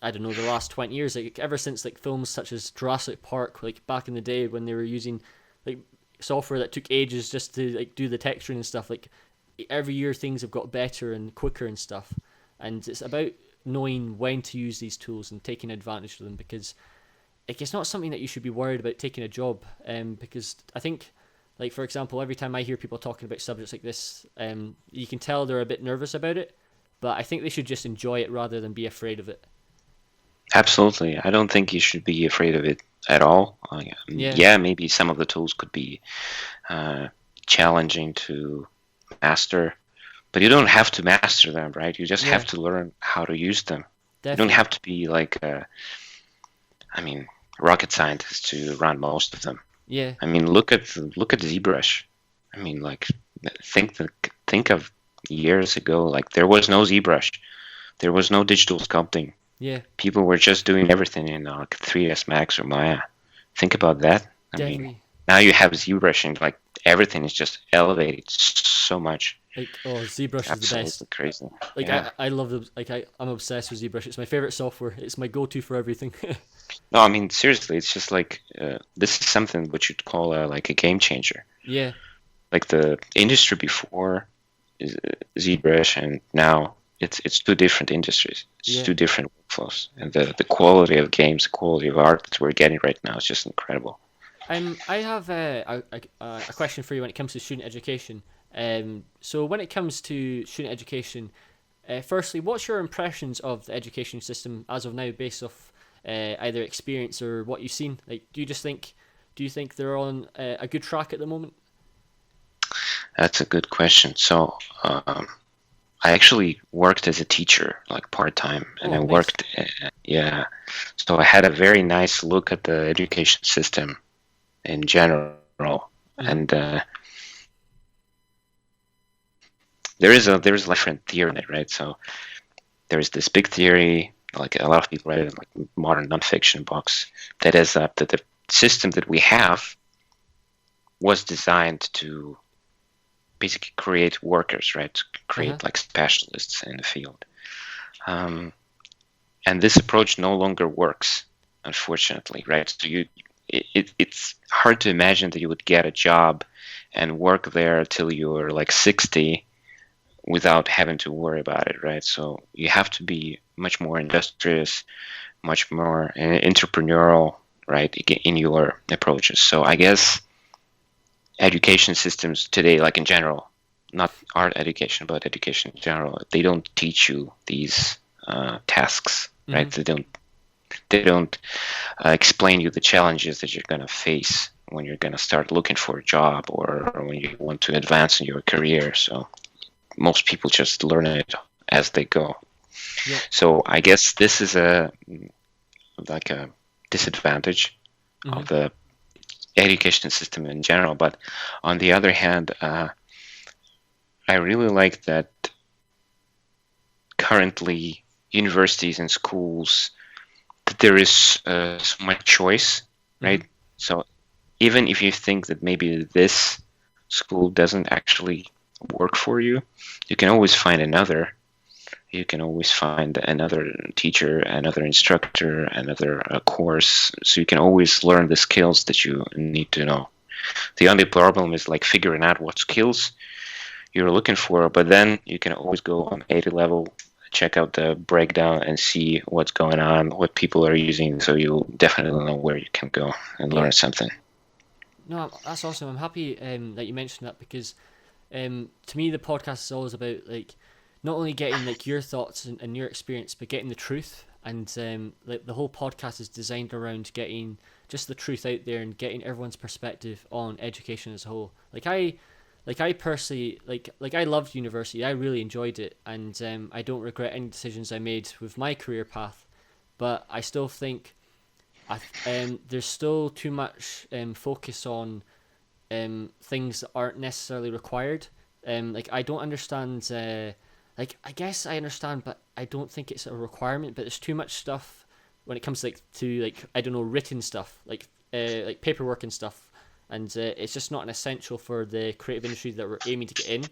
[SPEAKER 1] I don't know, the last 20 years. Like ever since like films such as Jurassic Park, like back in the day when they were using like software that took ages just to like do the texturing and stuff. Like every year things have got better and quicker and stuff, and it's about knowing when to use these tools and taking advantage of them, because like it's not something that you should be worried about taking a job. Because I think, like for example, every time I hear people talking about subjects like this, you can tell they're a bit nervous about it, but I think they should just enjoy it rather than be afraid of it.
[SPEAKER 2] Absolutely. I don't think you should be afraid of it at all.
[SPEAKER 1] Yeah,
[SPEAKER 2] Yeah, maybe some of the tools could be challenging to master, but you don't have to master them, right? You just
[SPEAKER 1] yeah,
[SPEAKER 2] have to learn how to use them. You don't
[SPEAKER 1] definitely.
[SPEAKER 2] have to be like, I mean, rocket scientist to run most of them.
[SPEAKER 1] Yeah,
[SPEAKER 2] I mean, look at ZBrush. I mean, like, think think of years ago. Like, there was no ZBrush, there was no digital sculpting.
[SPEAKER 1] Yeah,
[SPEAKER 2] People were just doing everything in like 3ds Max or Maya. Think about that. I mean,
[SPEAKER 1] definitely.
[SPEAKER 2] now you have ZBrush and like everything is just elevated so much.
[SPEAKER 1] Like, oh, ZBrush is the best.
[SPEAKER 2] Absolutely crazy.
[SPEAKER 1] Like
[SPEAKER 2] Yeah.
[SPEAKER 1] I love the like I'm obsessed with ZBrush. It's my favorite software. It's my go-to for everything.
[SPEAKER 2] No, I mean seriously, it's just like this is something what you'd call like a game changer.
[SPEAKER 1] Yeah,
[SPEAKER 2] Like the industry before is ZBrush, and now it's two different industries. It's
[SPEAKER 1] yeah.
[SPEAKER 2] two different workflows, and the quality of games, the quality of art that we're getting right now is just incredible.
[SPEAKER 1] I have a question for you when it comes to student education. So when it comes to student education, firstly, what's your impressions of the education system as of now, based off either experience or what you've seen? Like, do you think they're on a good track at the moment?
[SPEAKER 2] That's a good question. So I actually worked as a teacher, like part time, and
[SPEAKER 1] Oh,
[SPEAKER 2] I
[SPEAKER 1] nice.
[SPEAKER 2] worked, yeah. So I had a very nice look at the education system in general,
[SPEAKER 1] Mm-hmm.
[SPEAKER 2] and there is a different theory in it, right? So there is this big theory, like a lot of people write it in like modern nonfiction books, that is that the system that we have was designed to basically create workers, right? To
[SPEAKER 1] Uh-huh.
[SPEAKER 2] create like specialists in the field. Um, and this approach no longer works, unfortunately, right? So it's hard to imagine that you would get a job and work there till you're like 60 without having to worry about it, right? So you have to be much more industrious, much more entrepreneurial, right, in your approaches. So I guess education systems today, like in general, not art education, but education in general, they don't teach you these tasks,
[SPEAKER 1] Mm-hmm.
[SPEAKER 2] right? They don't explain you the challenges that you're going to face when you're going to start looking for a job, or when you want to advance in your career. So most people just learn it as they go.
[SPEAKER 1] Yeah.
[SPEAKER 2] So I guess this is a like a disadvantage
[SPEAKER 1] Mm-hmm.
[SPEAKER 2] of the education system in general. But on the other hand, I really like that currently universities and schools, that there is so much choice,
[SPEAKER 1] Mm-hmm.
[SPEAKER 2] right? So even if you think that maybe this school doesn't actually work for you, you can always find another. You can always find another teacher, another instructor, another course. So you can always learn the skills that you need to know. The only problem is like figuring out what skills you're looking for, but then you can always go on 80 level, check out the breakdown and see what's going on, what people are using, so you'll definitely know where you can go and
[SPEAKER 1] Yeah.
[SPEAKER 2] learn something.
[SPEAKER 1] No, that's awesome. I'm happy that you mentioned that, because to me the podcast is always about like not only getting like your thoughts and your experience, but getting the truth. And like the whole podcast is designed around getting just the truth out there and getting everyone's perspective on education as a whole. Like I personally like I loved university. I really enjoyed it, and I don't regret any decisions I made with my career path. But I still think there's still too much focus on things that aren't necessarily required. Like I don't understand. Like I guess I understand, but I don't think it's a requirement. But there's too much stuff when it comes to I don't know, written stuff, like paperwork and stuff, and it's just not an essential for the creative industry that we're aiming to get in.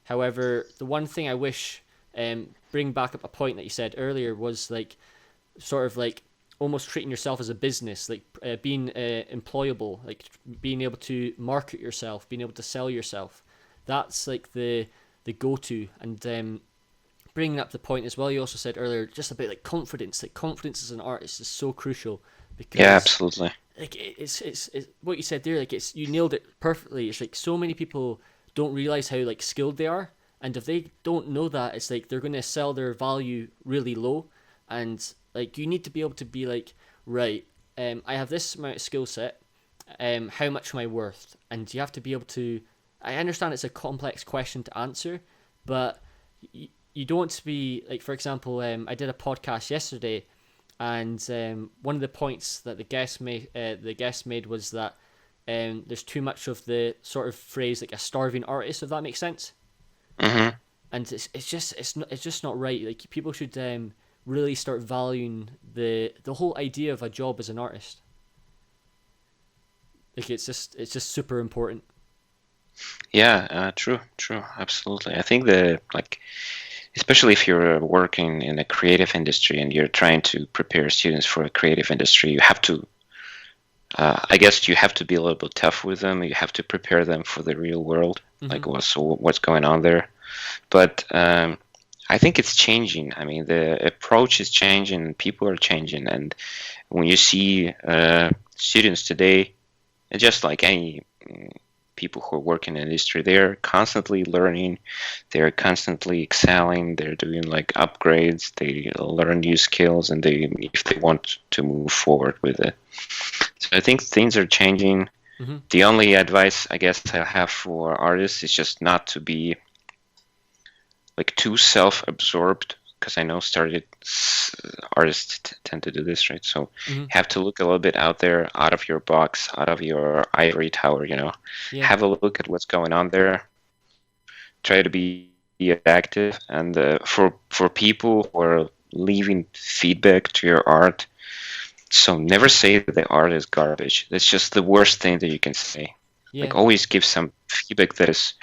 [SPEAKER 1] However, the one thing I wish, bring back up a point that you said earlier, was like sort of like almost treating yourself as a business, like being employable, like being able to market yourself, being able to sell yourself. That's like the go to. And bringing up the point as well, you also said earlier just about like confidence. Like confidence as an artist is so crucial,
[SPEAKER 2] Yeah,
[SPEAKER 1] because
[SPEAKER 2] absolutely.
[SPEAKER 1] like it's what you said there. Like it's you nailed it perfectly. It's like so many people don't realize how like skilled they are, and if they don't know that, it's like they're going to sell their value really low. And like you need to be able to be like, right, I have this amount of skill set. How much am I worth? And you have to be able to. I understand it's a complex question to answer, but you don't want to be like, for example, I did a podcast yesterday, and one of the points that the guest made was that there's too much of the sort of phrase like a starving artist, if that makes sense.
[SPEAKER 2] Hmm.
[SPEAKER 1] And it's just not right. Like people should really start valuing the whole idea of a job as an artist. Like it's just super important.
[SPEAKER 2] Yeah, true, absolutely. I think the like, especially if you're working in a creative industry and you're trying to prepare students for a creative industry, you have to, I guess, you have to be a little bit tough with them. You have to prepare them for the real world,
[SPEAKER 1] Hmm.
[SPEAKER 2] like what's going on there. But I think it's changing. I mean, the approach is changing, people are changing, and when you see students today, just like any people who work in the industry, they're constantly learning, they're constantly excelling, they're doing like upgrades, they learn new skills, and they if they want to move forward with it. So I think things are changing.
[SPEAKER 1] Hmm.
[SPEAKER 2] The only advice I guess I have for artists is just not to be like too self-absorbed, because I know started artists tend to do this, right? So
[SPEAKER 1] Hmm.
[SPEAKER 2] you have to look a little bit out there, out of your box, out of your ivory tower,
[SPEAKER 1] Yeah.
[SPEAKER 2] have a look at what's going on there, try to be active, and for people who are leaving feedback to your art, so never say that the art is garbage. That's just the worst thing that you can say. Like
[SPEAKER 1] Yeah.
[SPEAKER 2] always give some feedback that is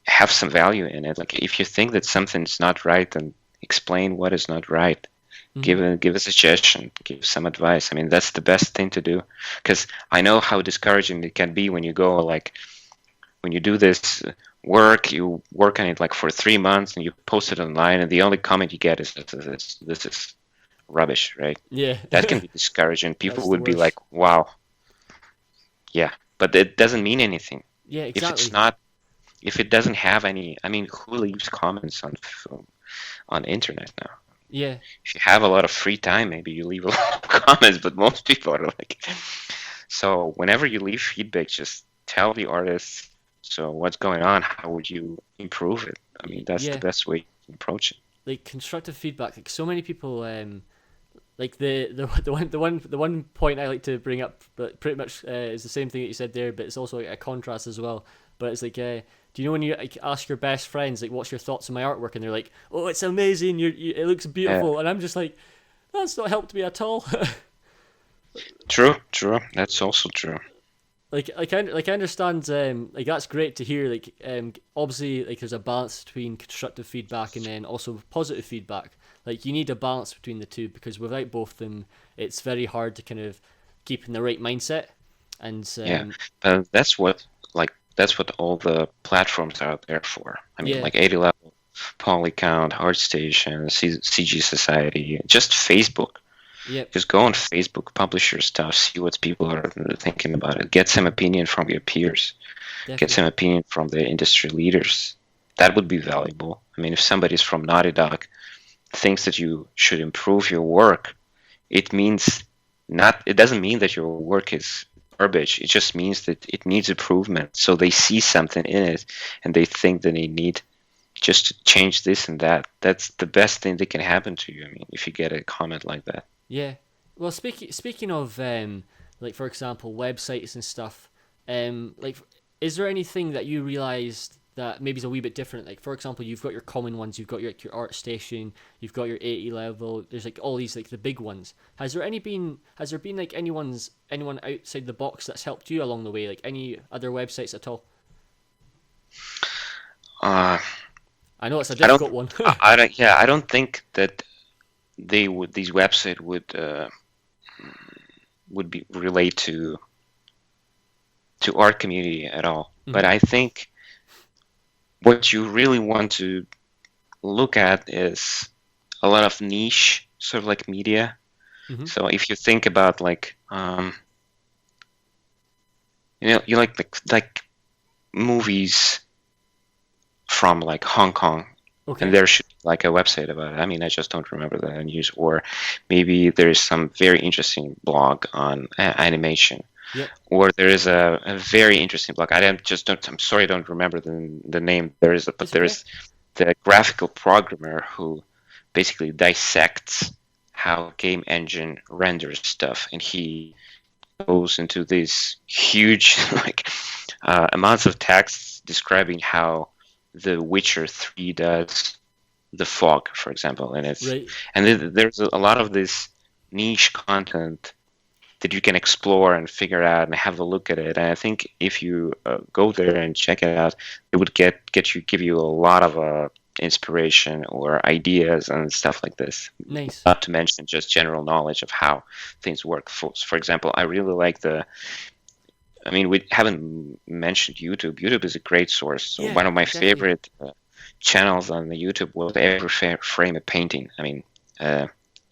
[SPEAKER 2] have some value in it. Like if you think that something's not right, then explain what is not right.
[SPEAKER 1] Hmm.
[SPEAKER 2] Give a suggestion, give some advice. I mean, that's the best thing to do, because I know how discouraging it can be when you go like when you do this work, you work on it like for 3 months and you post it online, and the only comment you get is this is rubbish, right?
[SPEAKER 1] Yeah.
[SPEAKER 2] That can be discouraging. People
[SPEAKER 1] That's the
[SPEAKER 2] would be like,
[SPEAKER 1] worst.
[SPEAKER 2] wow, yeah, but it doesn't mean anything
[SPEAKER 1] Yeah.
[SPEAKER 2] if it's
[SPEAKER 1] Exactly.
[SPEAKER 2] not if it doesn't have any. I mean, who leaves comments on internet now?
[SPEAKER 1] Yeah.
[SPEAKER 2] If you have a lot of free time, maybe you leave a lot of comments, but most people are like. So whenever you leave feedback, just tell the artist, so what's going on? How would you improve it? I mean, that's the
[SPEAKER 1] Yeah.
[SPEAKER 2] best way to approach it.
[SPEAKER 1] Like constructive feedback. Like so many people. Like the one point I like to bring up, but pretty much is the same thing that you said there, but it's also like a contrast as well. But it's like, do you know when you like ask your best friends like, "What's your thoughts on my artwork?" and they're like, "Oh, it's amazing. It looks
[SPEAKER 2] Yeah,
[SPEAKER 1] beautiful," and I'm just like, "That's not helped me at all."
[SPEAKER 2] true. That's also true.
[SPEAKER 1] I understand like that's great to hear like obviously like there's a balance between constructive feedback and then also positive feedback. Like you need a balance between the two because without both of them it's very hard to kind of keep in the right mindset and
[SPEAKER 2] Yeah, but that's what all the platforms are out there for. I mean,
[SPEAKER 1] yeah.
[SPEAKER 2] like 80 level, Polycount, ArtStation, CG Society, just Facebook.
[SPEAKER 1] Yep.
[SPEAKER 2] Just go on Facebook, publish your stuff, see what people are thinking about it. Get some opinion from your peers. Get
[SPEAKER 1] Definitely.
[SPEAKER 2] some opinion from the industry leaders. That would be valuable. I mean, if somebody's from Naughty Dog thinks that you should improve your work, it means not. It doesn't mean that your work is garbage. It just means that it needs improvement. So they see something in it, and they think that they need just to change this and that. That's the best thing that can happen to you. I mean, if you get a comment like that.
[SPEAKER 1] Yeah. Well, speaking of like for example websites and stuff, like is there anything that you realized that maybe is a wee bit different? Like for example, you've got your common ones, you've got your art station, you've got your 80 level. There's like all these like the big ones. Has there been like anyone outside the box that's helped you along the way? Like any other websites at all?
[SPEAKER 2] Uh,
[SPEAKER 1] I know it's a
[SPEAKER 2] I don't.
[SPEAKER 1] difficult one.
[SPEAKER 2] I don't. Yeah, I don't think that these website would be relate to art community at all. But
[SPEAKER 1] Hmm.
[SPEAKER 2] I think what you really want to look at is a lot of niche sort of like media.
[SPEAKER 1] Hmm.
[SPEAKER 2] So if you think about like you like movies from like Hong Kong, and
[SPEAKER 1] Okay.
[SPEAKER 2] there should be like a website about it. I mean, I just don't remember the news. Or maybe there is some very interesting blog on animation,
[SPEAKER 1] Yep.
[SPEAKER 2] or there is a very interesting blog. I don't just don't. I'm sorry, I don't remember the name. But
[SPEAKER 1] It's
[SPEAKER 2] there
[SPEAKER 1] okay.
[SPEAKER 2] is the graphical programmer who basically dissects how game engine renders stuff, and he goes into these huge like amounts of text describing how The Witcher 3 does the fog, for example,
[SPEAKER 1] Right.
[SPEAKER 2] there's a lot of this niche content that you can explore and figure out and have a look at it. And I think if you go there and check it out, it would give you a lot of inspiration or ideas and stuff like this.
[SPEAKER 1] Nice.
[SPEAKER 2] Not to mention just general knowledge of how things work. For example, I really like I mean, we haven't mentioned YouTube. YouTube is a great source. So
[SPEAKER 1] Yeah,
[SPEAKER 2] one of my
[SPEAKER 1] definitely.
[SPEAKER 2] favorite channels on the YouTube was Every Frame a Painting. I mean,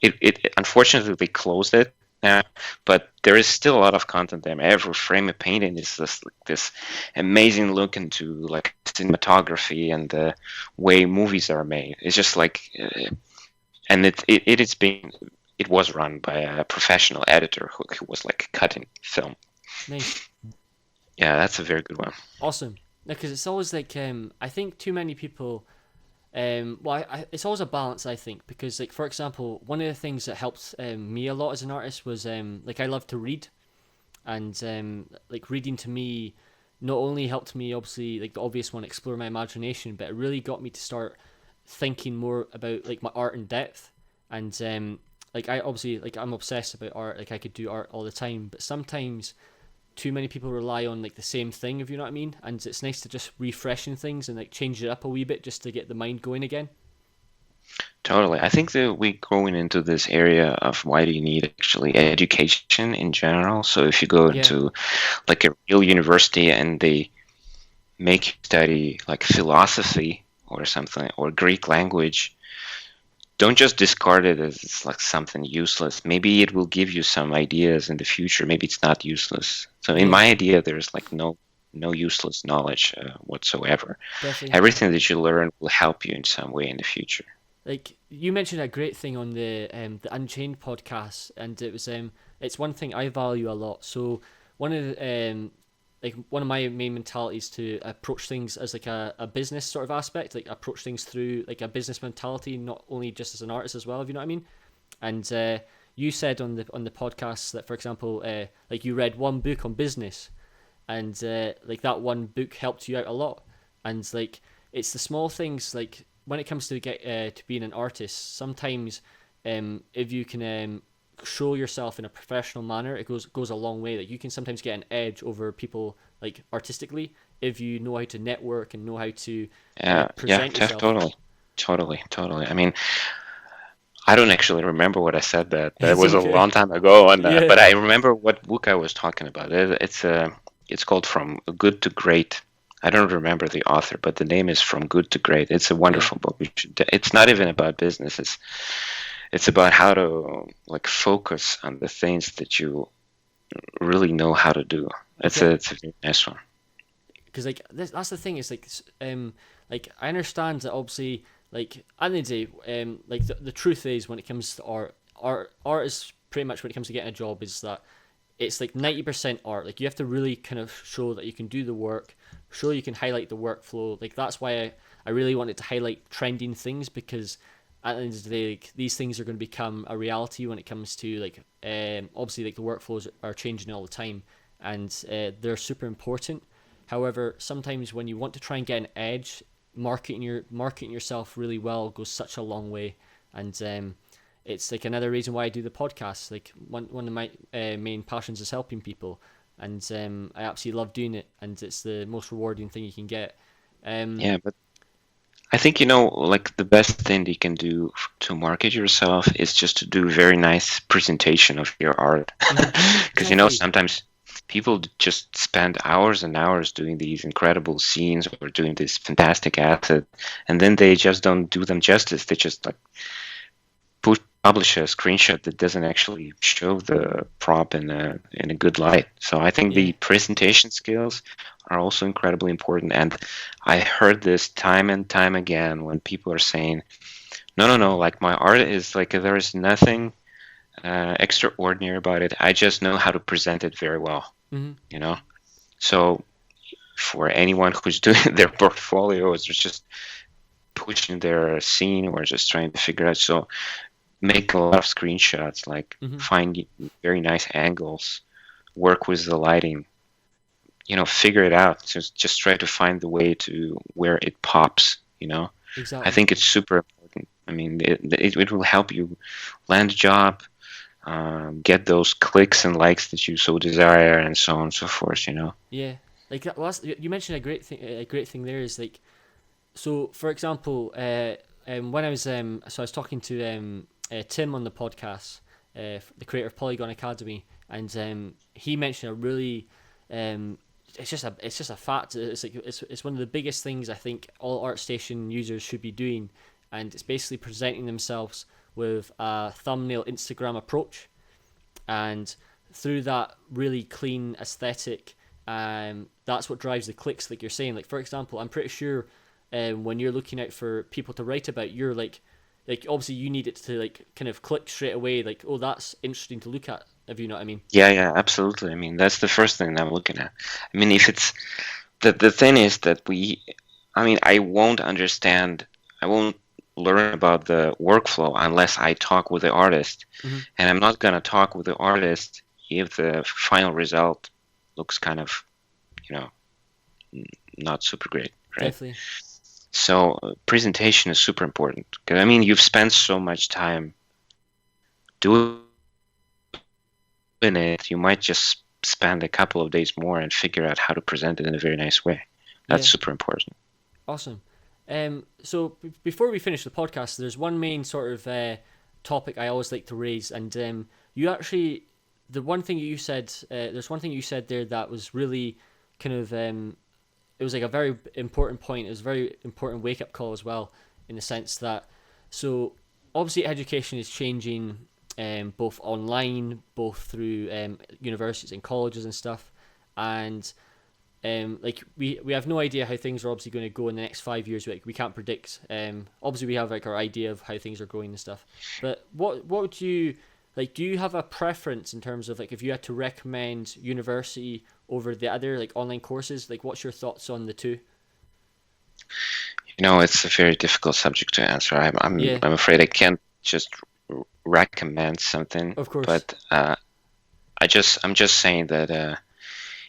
[SPEAKER 2] it unfortunately they closed it now, but there is still a lot of content there. Every Frame a Painting is this amazing look into like cinematography and the way movies are made. It's just like, and it was run by a professional editor who was like cutting film.
[SPEAKER 1] Nice.
[SPEAKER 2] Yeah, that's a very good one.
[SPEAKER 1] Awesome. Because it's always like I think too many people. It's always a balance, I think, because like for example, one of the things that helped me a lot as an artist was like I love to read, and like reading to me not only helped me obviously like the obvious one explore my imagination, but it really got me to start thinking more about like my art in depth, and like I obviously like I'm obsessed about art, like I could do art all the time, but sometimes too many people rely on like the same thing, if you know what I mean. And it's nice to just refreshing things and like change it up a wee bit just to get the mind going again.
[SPEAKER 2] Totally. I think that we're going into this area of why do you need actually education in general. So if you go
[SPEAKER 1] Yeah,
[SPEAKER 2] into like a real university and they make you study like philosophy or something or Greek language, don't just discard it as it's like something useless. Maybe it will give you some ideas in the future. Maybe it's not useless. So in
[SPEAKER 1] yeah,
[SPEAKER 2] my idea, there's like no useless knowledge whatsoever.
[SPEAKER 1] definitely.
[SPEAKER 2] Everything that you learn will help you in some way in the future.
[SPEAKER 1] Like you mentioned a great thing on the Unchained podcast, and it was it's one thing I value a lot. So one of the like one of my main mentalities to approach things as like a business sort of aspect, like approach things through like a business mentality, not only just as an artist as well, if you know what I mean. And you said on the podcast that, for example, like you read one book on business, and like that one book helped you out a lot. And like it's the small things, like when it comes to get to being an artist, sometimes if you can show yourself in a professional manner, it goes a long way. Like you can sometimes get an edge over people like artistically if you know how to network and know how to
[SPEAKER 2] Yeah,
[SPEAKER 1] present yourself.
[SPEAKER 2] totally. I mean, I don't actually remember what I said that. That
[SPEAKER 1] It's
[SPEAKER 2] was a
[SPEAKER 1] okay.
[SPEAKER 2] long time ago, and
[SPEAKER 1] Yeah.
[SPEAKER 2] but I remember what book I was talking about. It's called From Good to Great. I don't remember the author, but the name is From Good to Great. It's a
[SPEAKER 1] Yeah.
[SPEAKER 2] wonderful book. It's not even about business. It's about how to like focus on the things that you really know how to do.
[SPEAKER 1] Okay.
[SPEAKER 2] It's a very nice one.
[SPEAKER 1] Because like that's the thing is like I understand that obviously like at the end of the day like the truth is when it comes to art is pretty much when it comes to getting a job is that it's like 90% art. Like you have to really kind of show that you can do the work, show you can highlight the workflow. Like that's why I really wanted to highlight trending things, because at the end of the day, like, these things are going to become a reality when it comes to like obviously like the workflows are changing all the time, and they're super important. However, sometimes when you want to try and get an edge, marketing yourself really well goes such a long way, and it's like another reason why I do the podcast. Like one of my main passions is helping people, and I absolutely love doing it, and it's the most rewarding thing you can get. Um,
[SPEAKER 2] Yeah, but I think like the best thing that you can do to market yourself is just to do very nice presentation of your art.
[SPEAKER 1] mhm,
[SPEAKER 2] Because
[SPEAKER 1] exactly.
[SPEAKER 2] sometimes people just spend hours and hours doing these incredible scenes or doing this fantastic asset, and then they just don't do them justice. They just like publish a screenshot that doesn't actually show the prop in a good light. So I think
[SPEAKER 1] Yeah.
[SPEAKER 2] the presentation skills are also incredibly important. And I heard this time and time again when people are saying, no, like my art is like there is nothing extraordinary about it. I just know how to present it very well,
[SPEAKER 1] Hmm.
[SPEAKER 2] you know? So for anyone who's doing their portfolio, is just pushing their scene or just trying to figure out. So make a lot of screenshots, like
[SPEAKER 1] Hmm.
[SPEAKER 2] find very nice angles, work with the lighting, figure it out. Just try to find the way to where it pops, I
[SPEAKER 1] Exactly.
[SPEAKER 2] think it's super important. I mean, it will help you land a job, get those clicks and likes that you so desire, and so on and so forth.
[SPEAKER 1] Yeah. Like that last, you mentioned a great thing. A great thing there is like, so for example, when I was talking to Tim on the podcast, the creator of Polygon Academy, and he mentioned a really, it's just a fact. It's like it's one of the biggest things I think all ArtStation users should be doing, and it's basically presenting themselves with a thumbnail Instagram approach, and through that really clean aesthetic, that's what drives the clicks. Like you're saying, like for example, I'm pretty sure when you're looking out for people to write about, you're like obviously you need it to like kind of click straight away. Like, oh, that's interesting to look at. If you know what I mean?
[SPEAKER 2] Yeah, absolutely. I mean, that's the first thing that I'm looking at. I mean, if it's the thing is that I mean, I won't learn about the workflow unless I talk with the artist.
[SPEAKER 1] Mm-hmm.
[SPEAKER 2] And I'm not gonna talk with the artist if the final result looks kind of, you know, not super great, right?
[SPEAKER 1] Definitely.
[SPEAKER 2] So presentation is super important. Because I mean, you've spent so much time doing it, you might just spend a couple of days more and figure out how to present it in a very nice way. That's
[SPEAKER 1] Yeah.
[SPEAKER 2] super important.
[SPEAKER 1] Awesome. So before we finish the podcast, there's one main sort of topic I always like to raise, and you actually, the one thing you said, there's one thing you said there that was really kind of, it was like a very important point. It was a very important wake up call as well, in the sense that, so obviously education is changing, both online, both through universities and colleges and stuff, and like we have no idea how things are obviously going to go in the next 5 years. We can't predict. Obviously we have like our idea of how things are going and stuff. But what would you like? Do you have a preference in terms of like if you had to recommend university over the other like online courses? Like, what's your thoughts on the two?
[SPEAKER 2] It's a very difficult subject to answer.
[SPEAKER 1] Yeah,
[SPEAKER 2] I'm afraid I can't just recommend something,
[SPEAKER 1] of course.
[SPEAKER 2] but I'm just saying that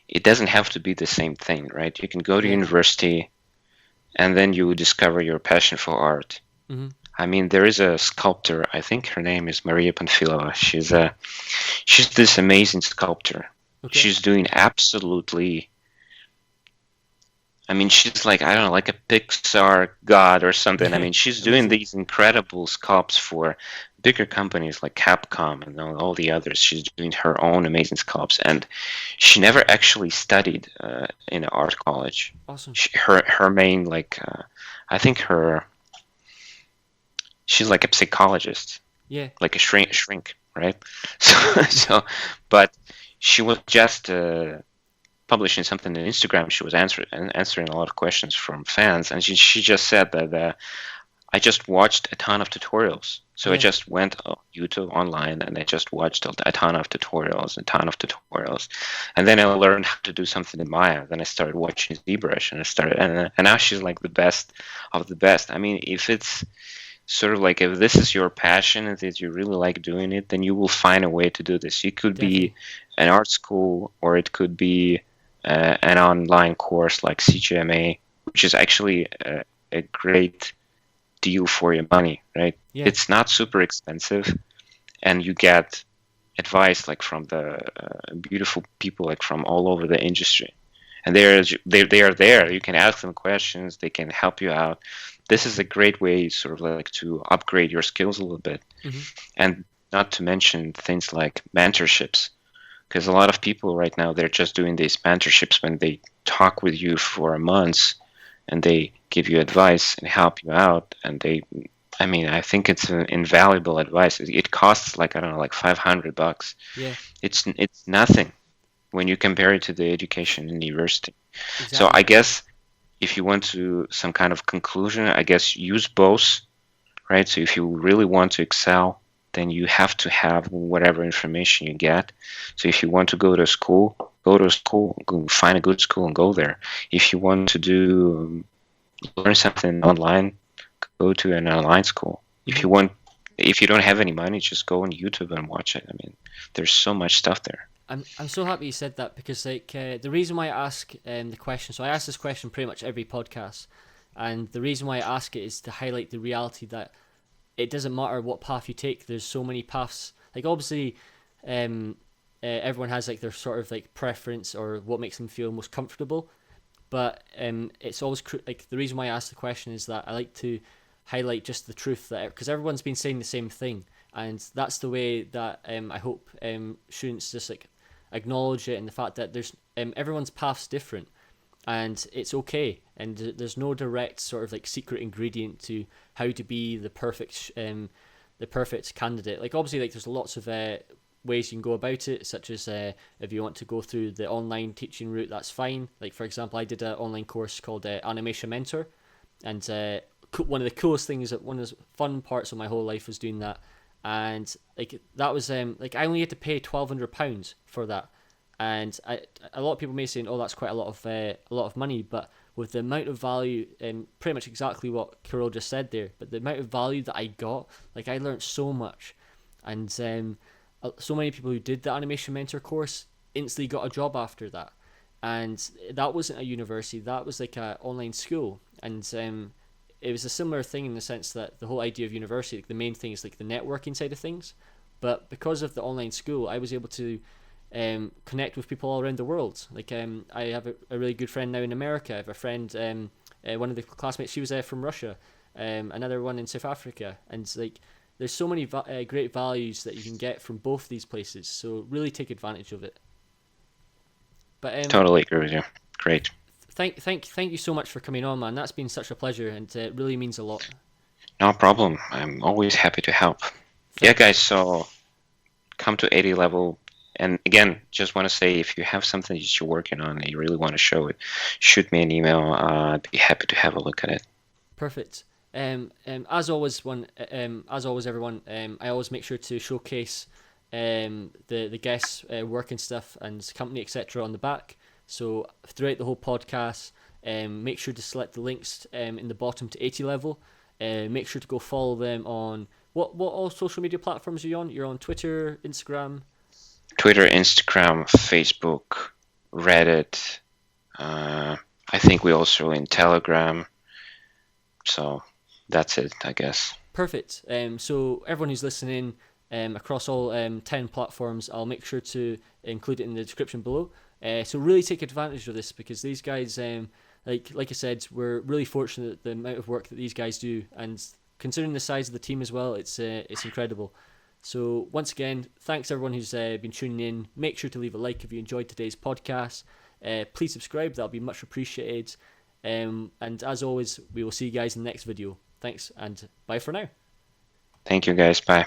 [SPEAKER 2] it doesn't have to be the same thing, right? You can go to
[SPEAKER 1] Yeah.
[SPEAKER 2] university and then you discover your passion for art.
[SPEAKER 1] Mhm.
[SPEAKER 2] I mean, there is a sculptor. I think her name is Maria Panfilova. She's this amazing sculptor.
[SPEAKER 1] Okay.
[SPEAKER 2] She's doing absolutely. I mean, she's like, I don't know, like a Pixar god or something. I
[SPEAKER 1] Yeah.
[SPEAKER 2] mean, she's doing
[SPEAKER 1] Amazing.
[SPEAKER 2] these incredible sculpts for bigger companies like Capcom and all the others. She's doing her own amazing sculpts, and she never actually studied in an art college.
[SPEAKER 1] Awesome.
[SPEAKER 2] Her main I think she's like a psychologist,
[SPEAKER 1] Yeah.
[SPEAKER 2] like a shrink, right? So, but she was just publishing something on Instagram. She was answering a lot of questions from fans, and she just said that I just watched a ton of tutorials. So I
[SPEAKER 1] Yeah.
[SPEAKER 2] just went on YouTube online and I just watched a ton of tutorials, and then I learned how to do something in Maya. Then I started watching ZBrush, and now she's like the best of the best. I mean, if it's sort of like if this is your passion and that you really like doing it, then you will find a way to do this. It could be
[SPEAKER 1] Definitely.
[SPEAKER 2] an art school, or it could be an online course like CGMA, which is actually a great deal for your money, right?
[SPEAKER 1] Yeah.
[SPEAKER 2] It's not super expensive, and you get advice like from the beautiful people like from all over the industry, and they are there. You can ask them questions. They can help you out. This is a great way, sort of like, to upgrade your skills a little bit,
[SPEAKER 1] Hmm.
[SPEAKER 2] and not to mention things like mentorships, because a lot of people right now they're just doing these mentorships when they talk with you for months and they give you advice and help you out, and I mean, I think it's an invaluable advice. It costs like, I don't know, like $500.
[SPEAKER 1] Yeah.
[SPEAKER 2] It's nothing when you compare it to the education in university. So I
[SPEAKER 1] Exactly.
[SPEAKER 2] guess if you want to some kind of conclusion, I guess use both, right? So if you really want to excel, then you have to have whatever information you get. So if you want to go to school, go find a good school and go there. If you want to do learn something online, go to an online school.
[SPEAKER 1] Hmm.
[SPEAKER 2] If you don't have any money, just go on YouTube and watch it. I mean, there's so much stuff there.
[SPEAKER 1] I'm so happy you said that, because like the reason why I ask the question, so I ask this question pretty much every podcast, and the reason why I ask it is to highlight the reality that it doesn't matter what path you take. There's so many paths. Like obviously, everyone has like their sort of like preference or what makes them feel most comfortable. But it's always like the reason why I ask the question is that I like to highlight just the truth, that because everyone's been saying the same thing, and that's the way that I hope students just like acknowledge it, and the fact that there's everyone's path's different, and it's okay, and there's no direct sort of like secret ingredient to how to be the perfect candidate. Like obviously, like there's lots of ways you can go about it, such as if you want to go through the online teaching route, that's fine. Like for example, I did an online course called Animation Mentor, and one of the coolest things, that one of the fun parts of my whole life was doing that, and like that was like I only had to pay £1,200 for that, and a lot of people may say, oh, that's quite a lot of money, but with the amount of value, pretty much exactly what Kirill just said there, but the amount of value that I got, like I learned so much, and so many people who did the animation mentor course instantly got a job after that, and that wasn't a university, that was like a online school, and it was a similar thing in the sense that the whole idea of university, like the main thing is like the networking side of things, but because of the online school, I was able to connect with people all around the world. Like I have a really good friend now in America. I have a friend, one of the classmates, she was from Russia, another one in South Africa, and like there's so many great values that you can get from both these places. So really take advantage of it. But
[SPEAKER 2] Totally agree with you. Great.
[SPEAKER 1] Thank you so much for coming on, man. That's been such a pleasure, and it really means a lot.
[SPEAKER 2] No problem. I'm always happy to help. Yeah, guys, so come to 80 level. And again, just want to say, if you have something that you're working on and you really want to show it, shoot me an email. I'd be happy to have a look at it.
[SPEAKER 1] Perfect. As always, everyone, I always make sure to showcase the guests' work and stuff and company, etc. on the back. So throughout the whole podcast, make sure to select the links in the bottom to 80 level. Make sure to go follow them on what all social media platforms are you on? You're on Twitter, Instagram.
[SPEAKER 2] Twitter, Instagram, Facebook, Reddit. I think we also in Telegram. So that's it, I guess.
[SPEAKER 1] Perfect. So everyone who's listening across all 10 platforms, I'll make sure to include it in the description below. So really take advantage of this, because these guys, like I said, we're really fortunate the amount of work that these guys do, and considering the size of the team as well, it's incredible. So once again, thanks everyone who's been tuning in. Make sure to leave a like if you enjoyed today's podcast. Please subscribe, that'll be much appreciated. And as always, we will see you guys in the next video. Thanks, and bye for now.
[SPEAKER 2] Thank you, guys. Bye.